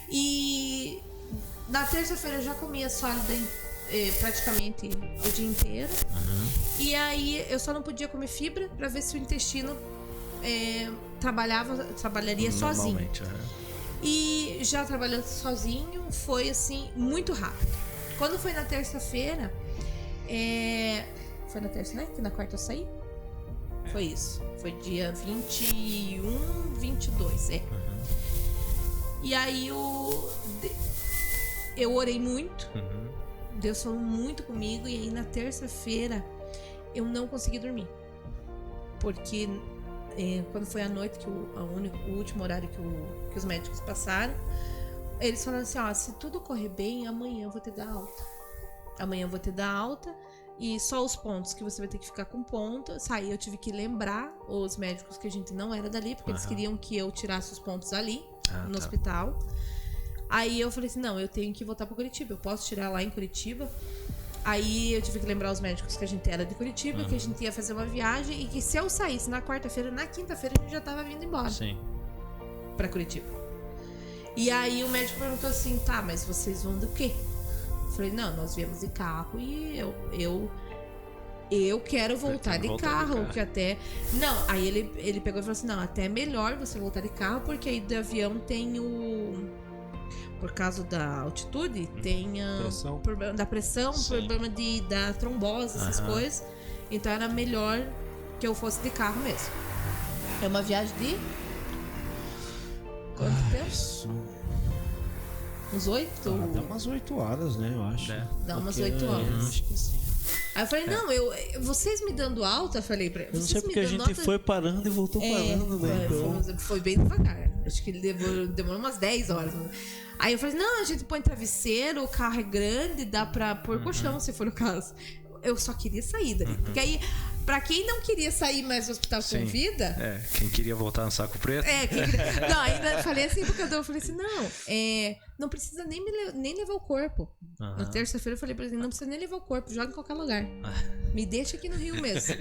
E na terça-feira eu já comia sólida praticamente o dia inteiro. E aí eu só não podia comer fibra pra ver se o intestino trabalharia sozinho. E já trabalhando sozinho foi assim muito rápido. Quando foi na terça-feira, foi na terça, né? Que na quarta eu saí. Foi isso. Foi dia 21, 22, E aí eu orei muito. Deus falou muito comigo. E aí na terça-feira eu não consegui dormir. Porque quando foi à noite, que o último horário que os médicos passaram, eles falaram assim, ó, se tudo correr bem, amanhã eu vou te dar alta. Amanhã eu vou te dar alta. E só os pontos que você vai ter que ficar com ponto. Aí eu tive que lembrar os médicos que a gente não era dali, porque eles queriam que eu tirasse os pontos ali, no hospital. Aí eu falei assim, não, eu tenho que voltar pra Curitiba. Eu posso tirar lá em Curitiba. Aí eu tive que lembrar os médicos que a gente era de Curitiba, que a gente ia fazer uma viagem e que se eu saísse na quarta-feira, na quinta-feira a gente já tava vindo embora. Sim. Pra Curitiba. E aí o médico perguntou assim, tá, mas vocês vão do quê? Eu falei, não, nós viemos de carro e eu quero voltar de carro, que até... Não, aí ele pegou e falou assim, não, até é melhor você voltar de carro, porque aí do avião tem por causa da altitude, tem problema da pressão, problema da trombose, essas coisas. Então era melhor que eu fosse de carro mesmo. É uma viagem de... Quanto tempo? Uns 8? Dá umas 8 horas, né, eu acho. Dá umas 8 horas. Acho que sim. Aí eu falei, não, vocês me dando alta, eu falei pra Eu não vocês sei me porque a dando gente alta- foi parando e voltou parando, né? Então, foi bem devagar. Acho que ele demorou umas 10 horas. Aí eu falei, não, a gente põe travesseiro, o carro é grande, dá pra pôr colchão, se for o caso. Eu só queria sair dali. Porque aí, pra quem não queria sair mais do hospital com vida... Quem queria voltar no saco preto. Não, ainda eu falei assim, porque eu falei assim, não precisa nem levar o corpo. Na terça-feira eu falei pra ele, não precisa nem levar o corpo, joga em qualquer lugar. Me deixa aqui no Rio mesmo.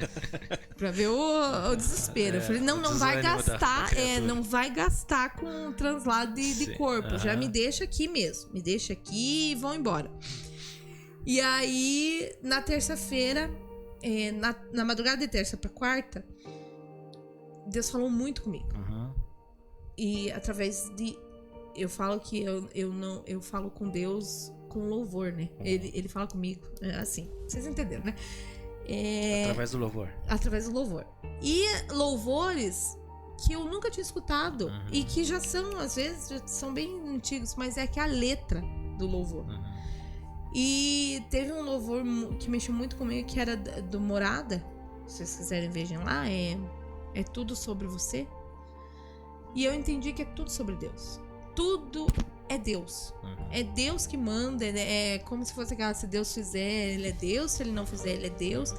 Pra ver o desespero. Eu falei, não vai gastar, não vai gastar com translado de corpo. Já me deixa aqui mesmo. Me deixa aqui e vão embora. E aí, na terça-feira, na madrugada de terça pra quarta, Deus falou muito comigo. E através de... Eu falo que eu falo com Deus com louvor, né? Ele fala comigo, assim. Vocês entenderam, né? Através do louvor. Através do louvor. E louvores que eu nunca tinha escutado. E que já são, às vezes, já são bem antigos. Mas é que a letra do louvor. E teve um louvor que mexeu muito comigo, que era do Morada. Se vocês quiserem, vejam lá. É tudo sobre você. E eu entendi que é tudo sobre Deus. Tudo é Deus. É Deus que manda. É como se fosse aquela, se Deus fizer, ele é Deus. Se ele não fizer, ele é Deus.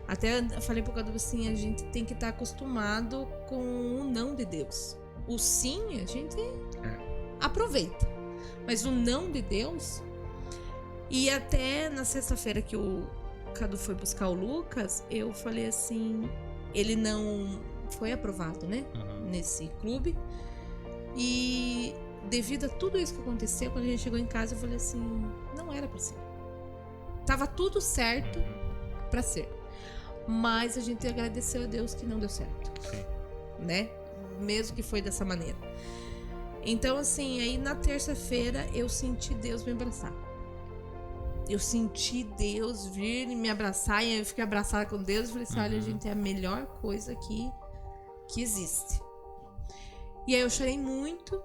Até eu falei pro Cadu assim, a gente tem que estar acostumado com o não de Deus. O sim, a gente aproveita. Mas o não de Deus... E até na sexta-feira que o Cadu foi buscar o Lucas, eu falei assim, ele não foi aprovado, né? Nesse clube. E devido a tudo isso que aconteceu, quando a gente chegou em casa, eu falei assim, não era pra ser. Tava tudo certo pra ser. Mas a gente agradeceu a Deus que não deu certo. Né? Mesmo que foi dessa maneira. Então, assim, aí na terça-feira eu senti Deus me abraçar. Eu senti Deus vir me abraçar, e eu fiquei abraçada com Deus e falei assim, olha, gente, é a melhor coisa que existe. E aí eu chorei muito,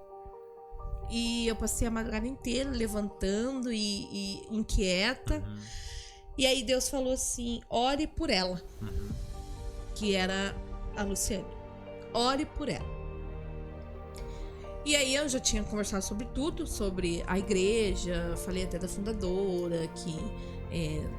e eu passei a madrugada inteira levantando e inquieta. E aí Deus falou assim, ore por ela, que era a Luciane. Ore por ela. E aí eu já tinha conversado sobre tudo, sobre a igreja, falei até da fundadora, que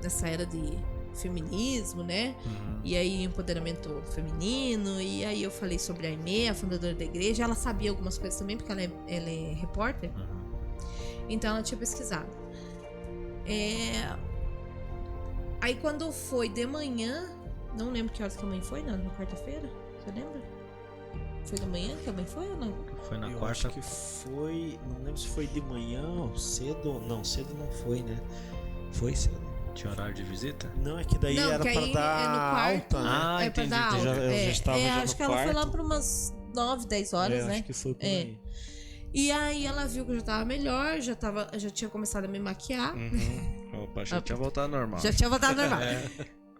nessa era de feminismo, né? E aí empoderamento feminino, e aí eu falei sobre a Aimee, a fundadora da igreja. Ela sabia algumas coisas também, porque ela é repórter. Então ela tinha pesquisado. Aí quando foi de manhã, não lembro que horas que a mãe foi, na quarta-feira, você lembra? Foi de manhã que a mãe foi ou não? Foi na eu quarta. acho que foi... Não lembro se foi de manhã ou cedo. Não, cedo não foi, né? Foi cedo. Tinha horário de visita? Não, é que daí Não, era que pra aí dar é no quarto, alta, né? Ah, é pra entendi, dar entendi. alta. Eu já estava já acho no que ela foi lá quarto. por umas 9, 10 horas, né? Acho que foi por aí. E aí ela viu que eu já tava melhor, já tinha começado a me maquiar. Opa, já tinha voltado ao normal. Já tinha voltado ao normal.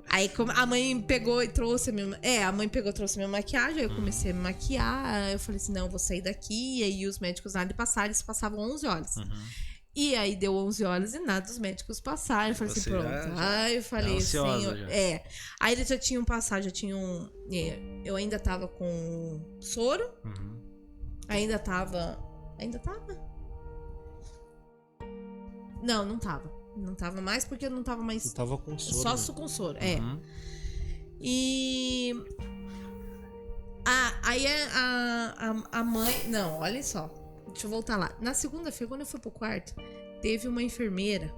Aí a mãe pegou e trouxe a mãe pegou e trouxe minha maquiagem, aí eu comecei a me maquiar, eu falei assim, não, eu vou sair daqui, e aí os médicos nada de passar, eles passavam 11 horas. E aí deu 11 horas e nada dos médicos passaram, eu falei Você assim, pronto. Aí eu falei assim, ansiosa já. Aí eles já tinham passado, eu ainda tava com soro, ainda tava? Não tava. Não tava mais porque eu não tava mais. Eu tava com soro. Só com soro, E. Aí a mãe. Não, olha só. Deixa eu voltar lá. Na segunda-feira, quando eu fui pro quarto, teve uma enfermeira.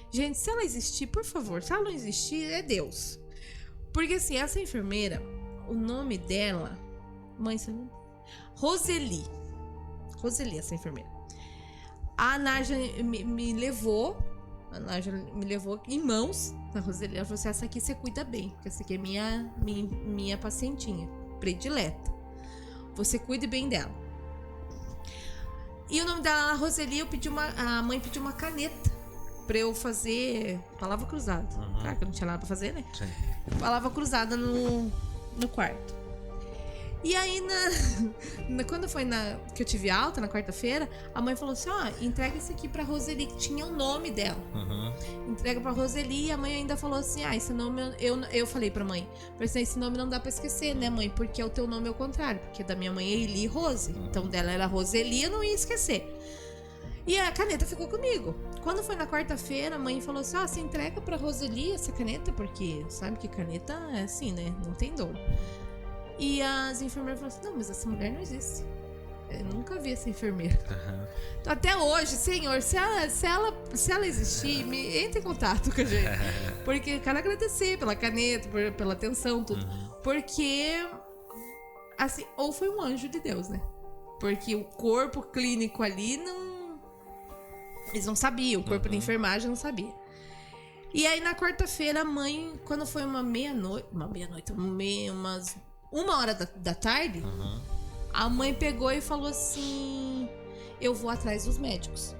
Gente, se ela existir, por favor, se ela não existir, é Deus. Porque assim, essa enfermeira, o nome dela. Mãe, você não. Roseli, essa enfermeira. A Nádia me levou. A Nádia me levou em mãos na Roseli. Ela falou assim, essa aqui você cuida bem, porque essa aqui é minha pacientinha predileta. Você cuide bem dela. E o nome dela, Roseli, a mãe pediu uma caneta pra eu fazer palavra cruzada. Claro que eu não tinha nada pra fazer, né? Sim. Palavra cruzada no quarto. E aí, quando foi que eu tive alta, na quarta-feira, a mãe falou assim, entrega isso aqui pra Roseli, que tinha o nome dela. Entrega pra Roseli, e a mãe ainda falou assim, esse nome, eu falei pra mãe, esse nome não dá pra esquecer, né, mãe? Porque o teu nome é o contrário, porque da minha mãe é Eli Rose, então dela era Roseli, eu não ia esquecer. E a caneta ficou comigo. Quando foi na quarta-feira, a mãe falou assim, você entrega pra Roseli essa caneta, porque sabe que caneta é assim, né, não tem dono. E as enfermeiras falaram assim, não, mas essa mulher não existe. Eu nunca vi essa enfermeira. Então, até hoje, senhor, se ela existir, entre em contato com a gente. Porque eu quero agradecer pela caneta, pela atenção, tudo. Porque, assim, ou foi um anjo de Deus, né? Porque o corpo clínico ali não... Eles não sabiam, o corpo de enfermagem não sabia. E aí, na quarta-feira, a mãe, quando foi umas 1h da tarde, a mãe pegou e falou assim, eu vou atrás dos médicos.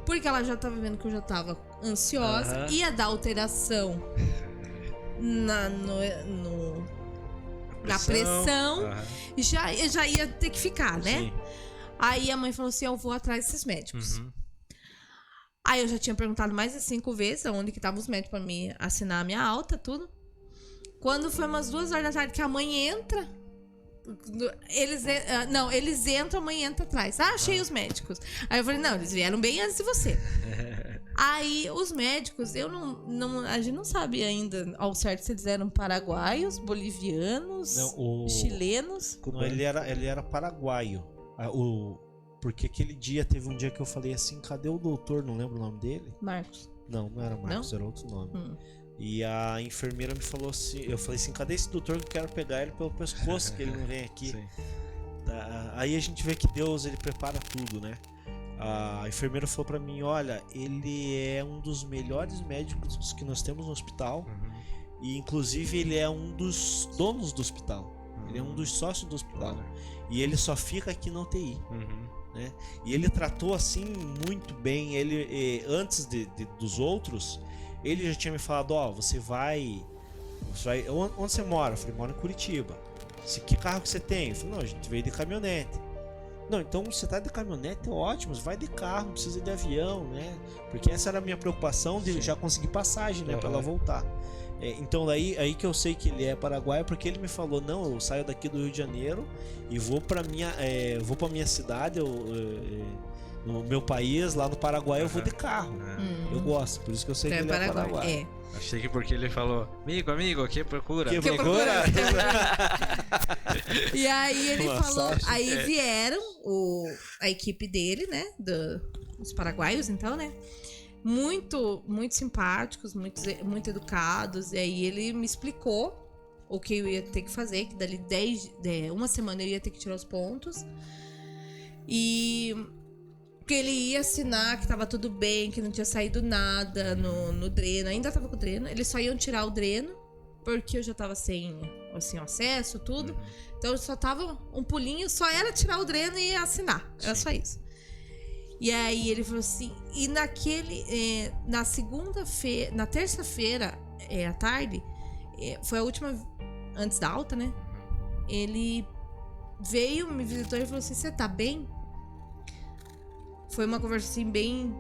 Porque ela já tava vendo que eu já tava ansiosa, ia dar alteração na pressão, já ia ter que ficar, né? Sim. Aí a mãe falou assim, eu vou atrás desses médicos. Aí eu já tinha perguntado mais de 5 vezes onde que estavam os médicos pra me assinar a minha alta, tudo. Quando foi umas 2h da tarde que a mãe entra, eles entram, a mãe entra atrás. Achei os médicos. Aí eu falei, não, eles vieram bem antes de você. Aí os médicos, a gente não sabe ainda ao certo se eles eram paraguaios, bolivianos, chilenos. Não, ele era paraguaio. Porque aquele dia, teve um dia que eu falei assim, cadê o doutor? Não lembro o nome dele. Não era Marcos, era outro nome. E a enfermeira me falou assim, eu falei assim, cadê esse doutor que eu quero pegar ele pelo pescoço, que ele não vem aqui. Tá, aí a gente vê que Deus, ele prepara tudo, né? A enfermeira falou pra mim, olha, ele é um dos melhores médicos que nós temos no hospital. E inclusive ele é um dos donos do hospital. Ele é um dos sócios do hospital. E ele só fica aqui na UTI. Né? E ele tratou assim muito bem. Ele, antes dos outros, ele já tinha me falado, você vai onde você mora? Eu falei, moro em Curitiba. Que carro que você tem? Eu falei, não, a gente veio de caminhonete. Não, então você tá de caminhonete, ótimo, vai de carro, não precisa de avião, né? Porque essa era a minha preocupação de já conseguir passagem, né, pra ela voltar. Então aí que eu sei que ele é paraguaio, porque ele me falou, não, eu saio daqui do Rio de Janeiro e vou pra minha cidade, no meu país, lá no Paraguai, eu vou de carro. Eu gosto, por isso que eu sei que ele é paraguaio. Achei que porque ele falou, amigo, que procura? Que procura? E aí ele falou, aí vieram a equipe dele, né, dos paraguaios, então, né, muito, muito simpáticos, muito educados, e aí ele me explicou o que eu ia ter que fazer, que dali uma semana eu ia ter que tirar os pontos, e que ele ia assinar que tava tudo bem, que não tinha saído nada no dreno, ainda tava com o dreno, eles só iam tirar o dreno, porque eu já tava sem assim, acesso, tudo, então só tava um pulinho, só era tirar o dreno e assinar, era só isso. E aí ele falou assim, e na terça-feira à tarde, foi a última antes da alta, né? Ele veio, me visitou e falou assim, você tá bem? Foi uma conversa assim bem...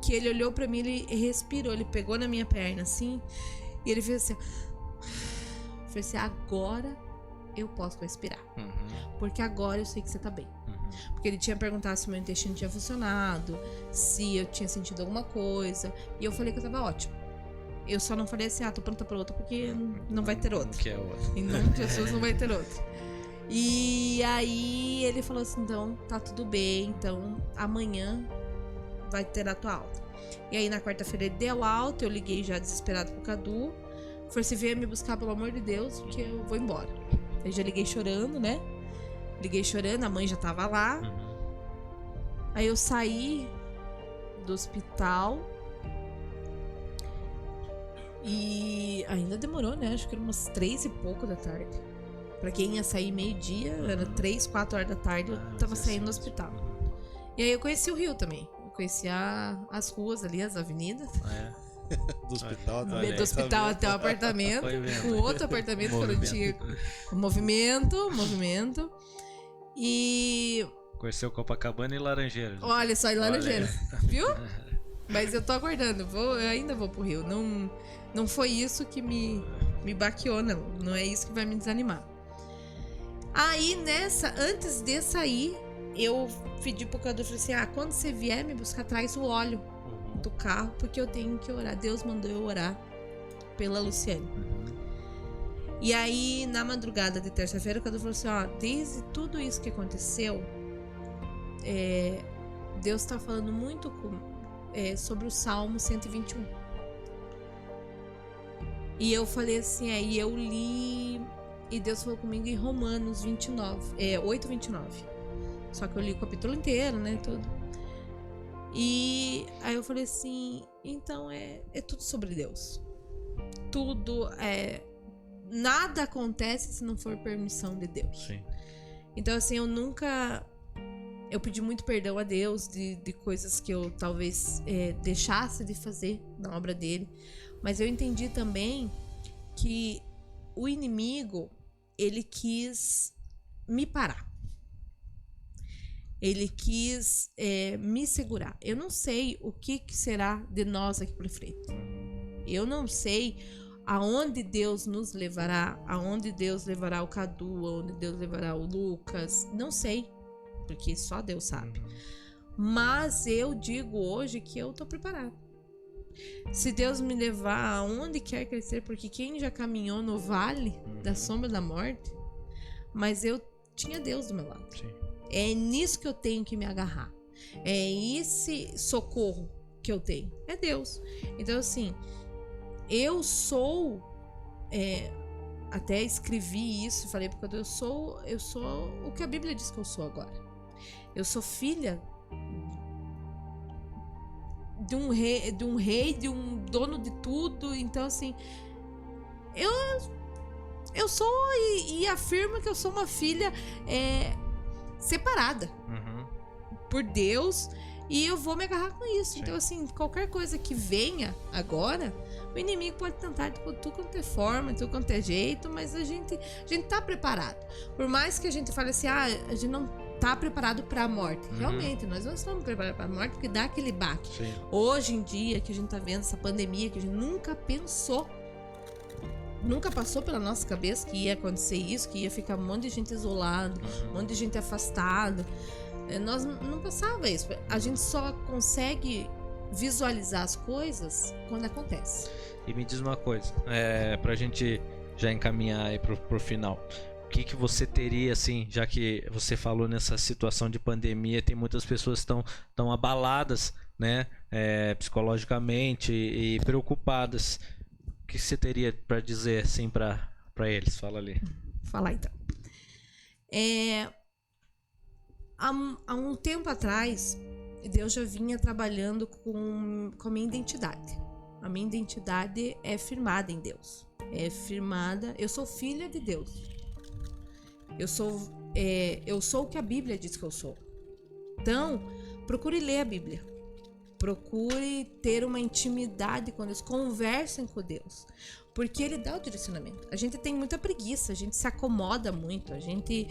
Que ele olhou pra mim, ele respirou, ele pegou na minha perna assim, e ele fez assim... Eu falei assim, agora eu posso respirar. Porque agora eu sei que você tá bem. Porque ele tinha perguntado se meu intestino tinha funcionado, se eu tinha sentido alguma coisa. E eu falei que eu tava ótimo. Eu só não falei assim, tô pronta pra outra, porque não vai ter outra. Que é outra. Em nome de Jesus não vai ter outra. E aí ele falou assim, então tá tudo bem, então amanhã vai ter a tua alta. E aí na quarta-feira ele deu alta, eu liguei já desesperado pro Cadu. Falei assim, venha me buscar pelo amor de Deus, porque eu vou embora. Aí já liguei chorando, né? Liguei chorando, a mãe já tava lá. Aí eu saí do hospital. E ainda demorou, né? Acho que era umas 3 e pouco da tarde. Pra quem ia sair meio-dia, era 3, 4 horas da tarde, eu tava saindo do hospital. E aí eu conheci o Rio também. Eu conheci as ruas ali, as avenidas. Do hospital Olha também. aí. Do hospital até o apartamento, Foi vendo. com outro apartamento que eu não tinha. Movimento. E Conheceu Copacabana e Laranjeiras. olha só, em Olha Laranjeiras, viu? Mas eu tô aguardando, eu ainda vou pro Rio. Não foi isso que me baqueou, não. Não é isso que vai me desanimar. Aí antes de sair, eu pedi pro Cadu, falei assim, quando você vier me buscar, traz o óleo do carro, porque eu tenho que orar. Deus mandou eu orar pela Luciane. E aí, na madrugada de terça-feira, o Cadu falou assim, desde tudo isso que aconteceu, Deus tá falando muito sobre o Salmo 121. E eu falei assim, e eu li, e Deus falou comigo em Romanos 8:29. Só que eu li o capítulo inteiro, né, tudo. E aí eu falei assim, então é tudo sobre Deus. Tudo nada acontece se não for permissão de Deus. Sim. Então assim, eu pedi muito perdão a Deus de coisas que eu talvez deixasse de fazer na obra dele. Mas eu entendi também que o inimigo, ele quis me parar. Ele quis me segurar. Eu não sei o que será de nós aqui pra frente. Eu não sei aonde Deus nos levará, aonde Deus levará o Cadu, aonde Deus levará o Lucas. Não sei, porque só Deus sabe. Mas eu digo hoje que eu tô preparada. Se Deus me levar aonde quer crescer, porque quem já caminhou no vale da sombra da morte, mas eu tinha Deus do meu lado. Sim. É nisso que eu tenho que me agarrar. É esse socorro que eu tenho. É Deus. Então, assim, eu sou... até escrevi isso, falei porque eu sou o que a Bíblia diz que eu sou agora. Eu sou filha de um rei, de um dono de tudo. Então, assim, eu sou e afirmo que eu sou uma filha separada por Deus, e eu vou me agarrar com isso. Sim. Então, assim, qualquer coisa que venha agora, o inimigo pode tentar de tudo quanto é forma, de tudo quanto é jeito, mas a gente tá preparado. Por mais que a gente fale assim, a gente não tá preparado para a morte. Realmente, nós não estamos preparados para a morte, porque dá aquele baque. Sim. Hoje em dia, que a gente tá vendo essa pandemia, que a gente nunca pensou, nunca passou pela nossa cabeça que ia acontecer isso, que ia ficar um monte de gente isolado, um monte de gente afastada. Nós não passava isso. A gente só consegue visualizar as coisas quando acontece. E me diz uma coisa, pra gente já encaminhar aí pro final. O que você teria, assim, já que você falou nessa situação de pandemia, tem muitas pessoas que estão abaladas, né, psicologicamente e preocupadas. O que você teria para dizer, assim, para eles? Fala ali. Falar então. Há um tempo atrás, Deus já vinha trabalhando com a minha identidade. A minha identidade é firmada em Deus. É firmada. Eu sou filha de Deus. Eu sou o que a Bíblia diz que eu sou. Então, procure ler a Bíblia. Procure ter uma intimidade com Deus. Conversem com Deus. Porque Ele dá o direcionamento. A gente tem muita preguiça. A gente se acomoda muito. A gente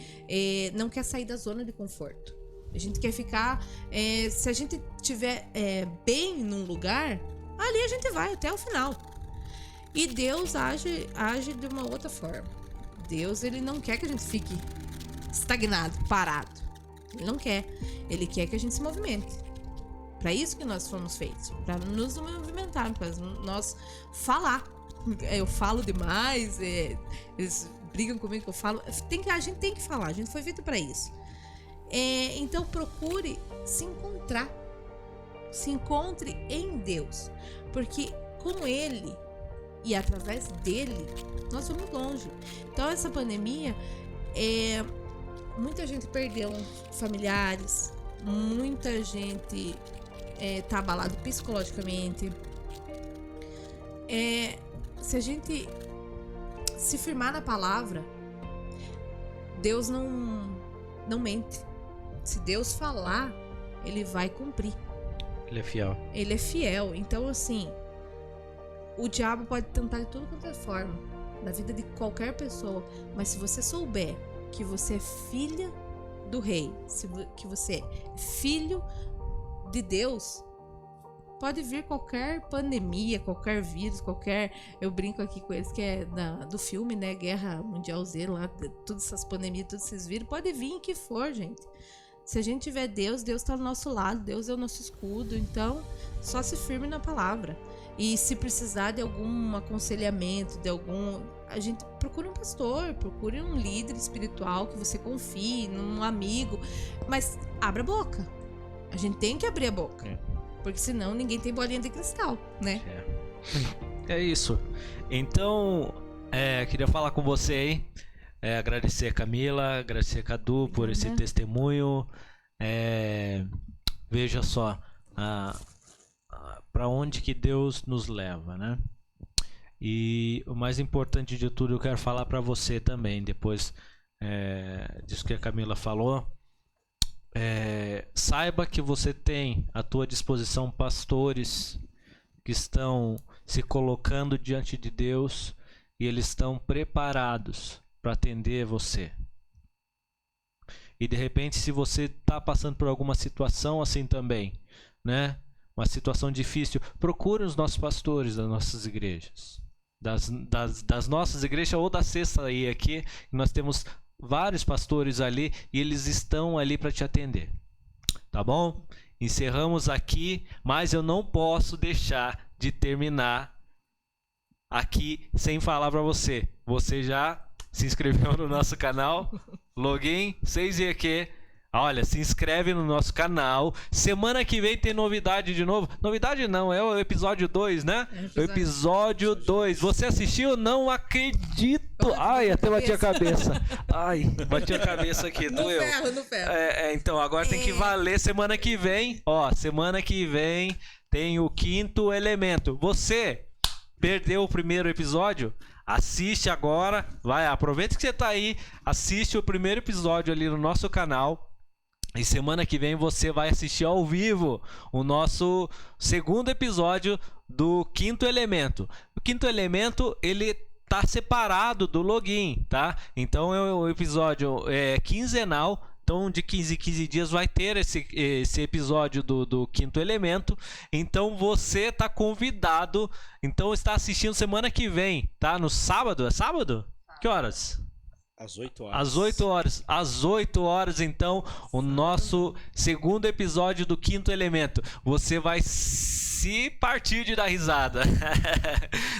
não quer sair da zona de conforto. A gente quer ficar... se a gente estiver bem num lugar, ali a gente vai até o final. E Deus age de uma outra forma. Deus, Ele não quer que a gente fique estagnado, parado. Ele não quer. Ele quer que a gente se movimente. Para isso que nós fomos feitos. Para nos movimentar, para nós falar. Eu falo demais, eles brigam comigo que eu falo. A gente tem que falar, a gente foi feito para isso. Então procure se encontrar. Se encontre em Deus. Porque com Ele e através dele, nós vamos longe. Então essa pandemia, muita gente perdeu familiares, muita gente tá abalado psicologicamente. Se a gente se firmar na palavra, Deus não mente. Se Deus falar, Ele vai cumprir. Ele é fiel. Ele é fiel. Então, assim, O diabo pode tentar de tudo quanto é forma, na vida de qualquer pessoa. Mas se você souber que você é filha do rei, que você é filho de Deus, pode vir qualquer pandemia, qualquer vírus, qualquer... Eu brinco aqui com eles que é do filme, né? Guerra Mundial Z, lá, todas essas pandemias, todos esses vírus, pode vir em que for, gente. Se a gente tiver Deus, Deus tá do nosso lado, Deus é o nosso escudo. Então, só se firme na palavra. E se precisar de algum aconselhamento, a gente procure um pastor, procure um líder espiritual que você confie, um amigo. Mas abra a boca. A gente tem que abrir a boca. Porque senão ninguém tem bolinha de cristal, né? É isso. Então, queria falar com você aí. Agradecer a Camila, agradecer a Cadu por esse testemunho. Veja só para onde que Deus nos leva, né? E o mais importante de tudo, eu quero falar para você também, depois disso que a Camila falou. Saiba que você tem à tua disposição pastores que estão se colocando diante de Deus e eles estão preparados para atender você. E de repente, se você está passando por alguma situação assim também, né? Uma situação difícil, procure os nossos pastores das nossas igrejas, das nossas igrejas ou da sexta aí aqui, nós temos vários pastores ali e eles estão ali para te atender, tá bom? Encerramos aqui, mas eu não posso deixar de terminar aqui sem falar para você. Você já se inscreveu no nosso canal? Login 6EQ. Olha, se inscreve no nosso canal. Semana que vem tem novidade de novo. Novidade não, é o episódio 2, né? O episódio 2. Você assistiu? Não acredito. Ai, até bati a cabeça. Ai, bati a cabeça aqui, doeu. No ferro. Então, agora tem que valer semana que vem. Ó, semana que vem tem o 5º elemento. Você perdeu o primeiro episódio? Assiste agora. Vai, aproveita que você tá aí. Assiste o primeiro episódio ali no nosso canal. E semana que vem você vai assistir ao vivo o nosso 2º episódio do 5º elemento. O 5º elemento, ele tá separado do login, tá? Então o episódio é quinzenal. Então de 15 em 15 dias vai ter esse episódio do 5º elemento. Então você tá convidado. Então está assistindo semana que vem, tá? No sábado. É sábado? Que horas? Às 8 horas. Às 8 horas. Às 8 horas, então, o nosso 2º episódio do 5º elemento. Você vai se partir de dar risada.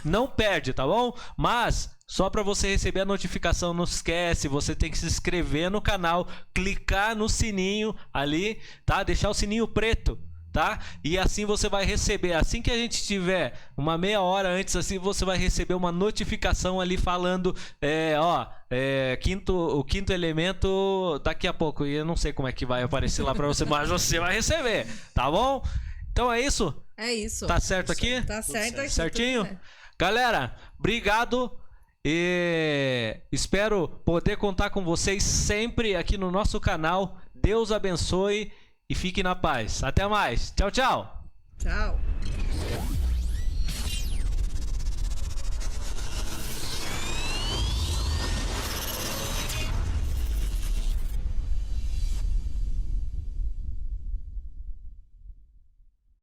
Não perde, tá bom? Mas, só para você receber a notificação, não esquece, você tem que se inscrever no canal, clicar no sininho ali, tá? Deixar o sininho preto. Tá? E assim você vai receber, assim que a gente tiver uma meia hora antes, assim você vai receber uma notificação ali falando, o 5º elemento daqui a pouco. E eu não sei como é que vai aparecer lá pra você, mas você vai receber, tá bom? Então é isso? É isso. Tá certo aqui? Tá certo aqui. Certinho? Certo. Galera, obrigado. E espero poder contar com vocês sempre aqui no nosso canal. Deus abençoe. E fique na paz. Até mais. Tchau, tchau. Tchau.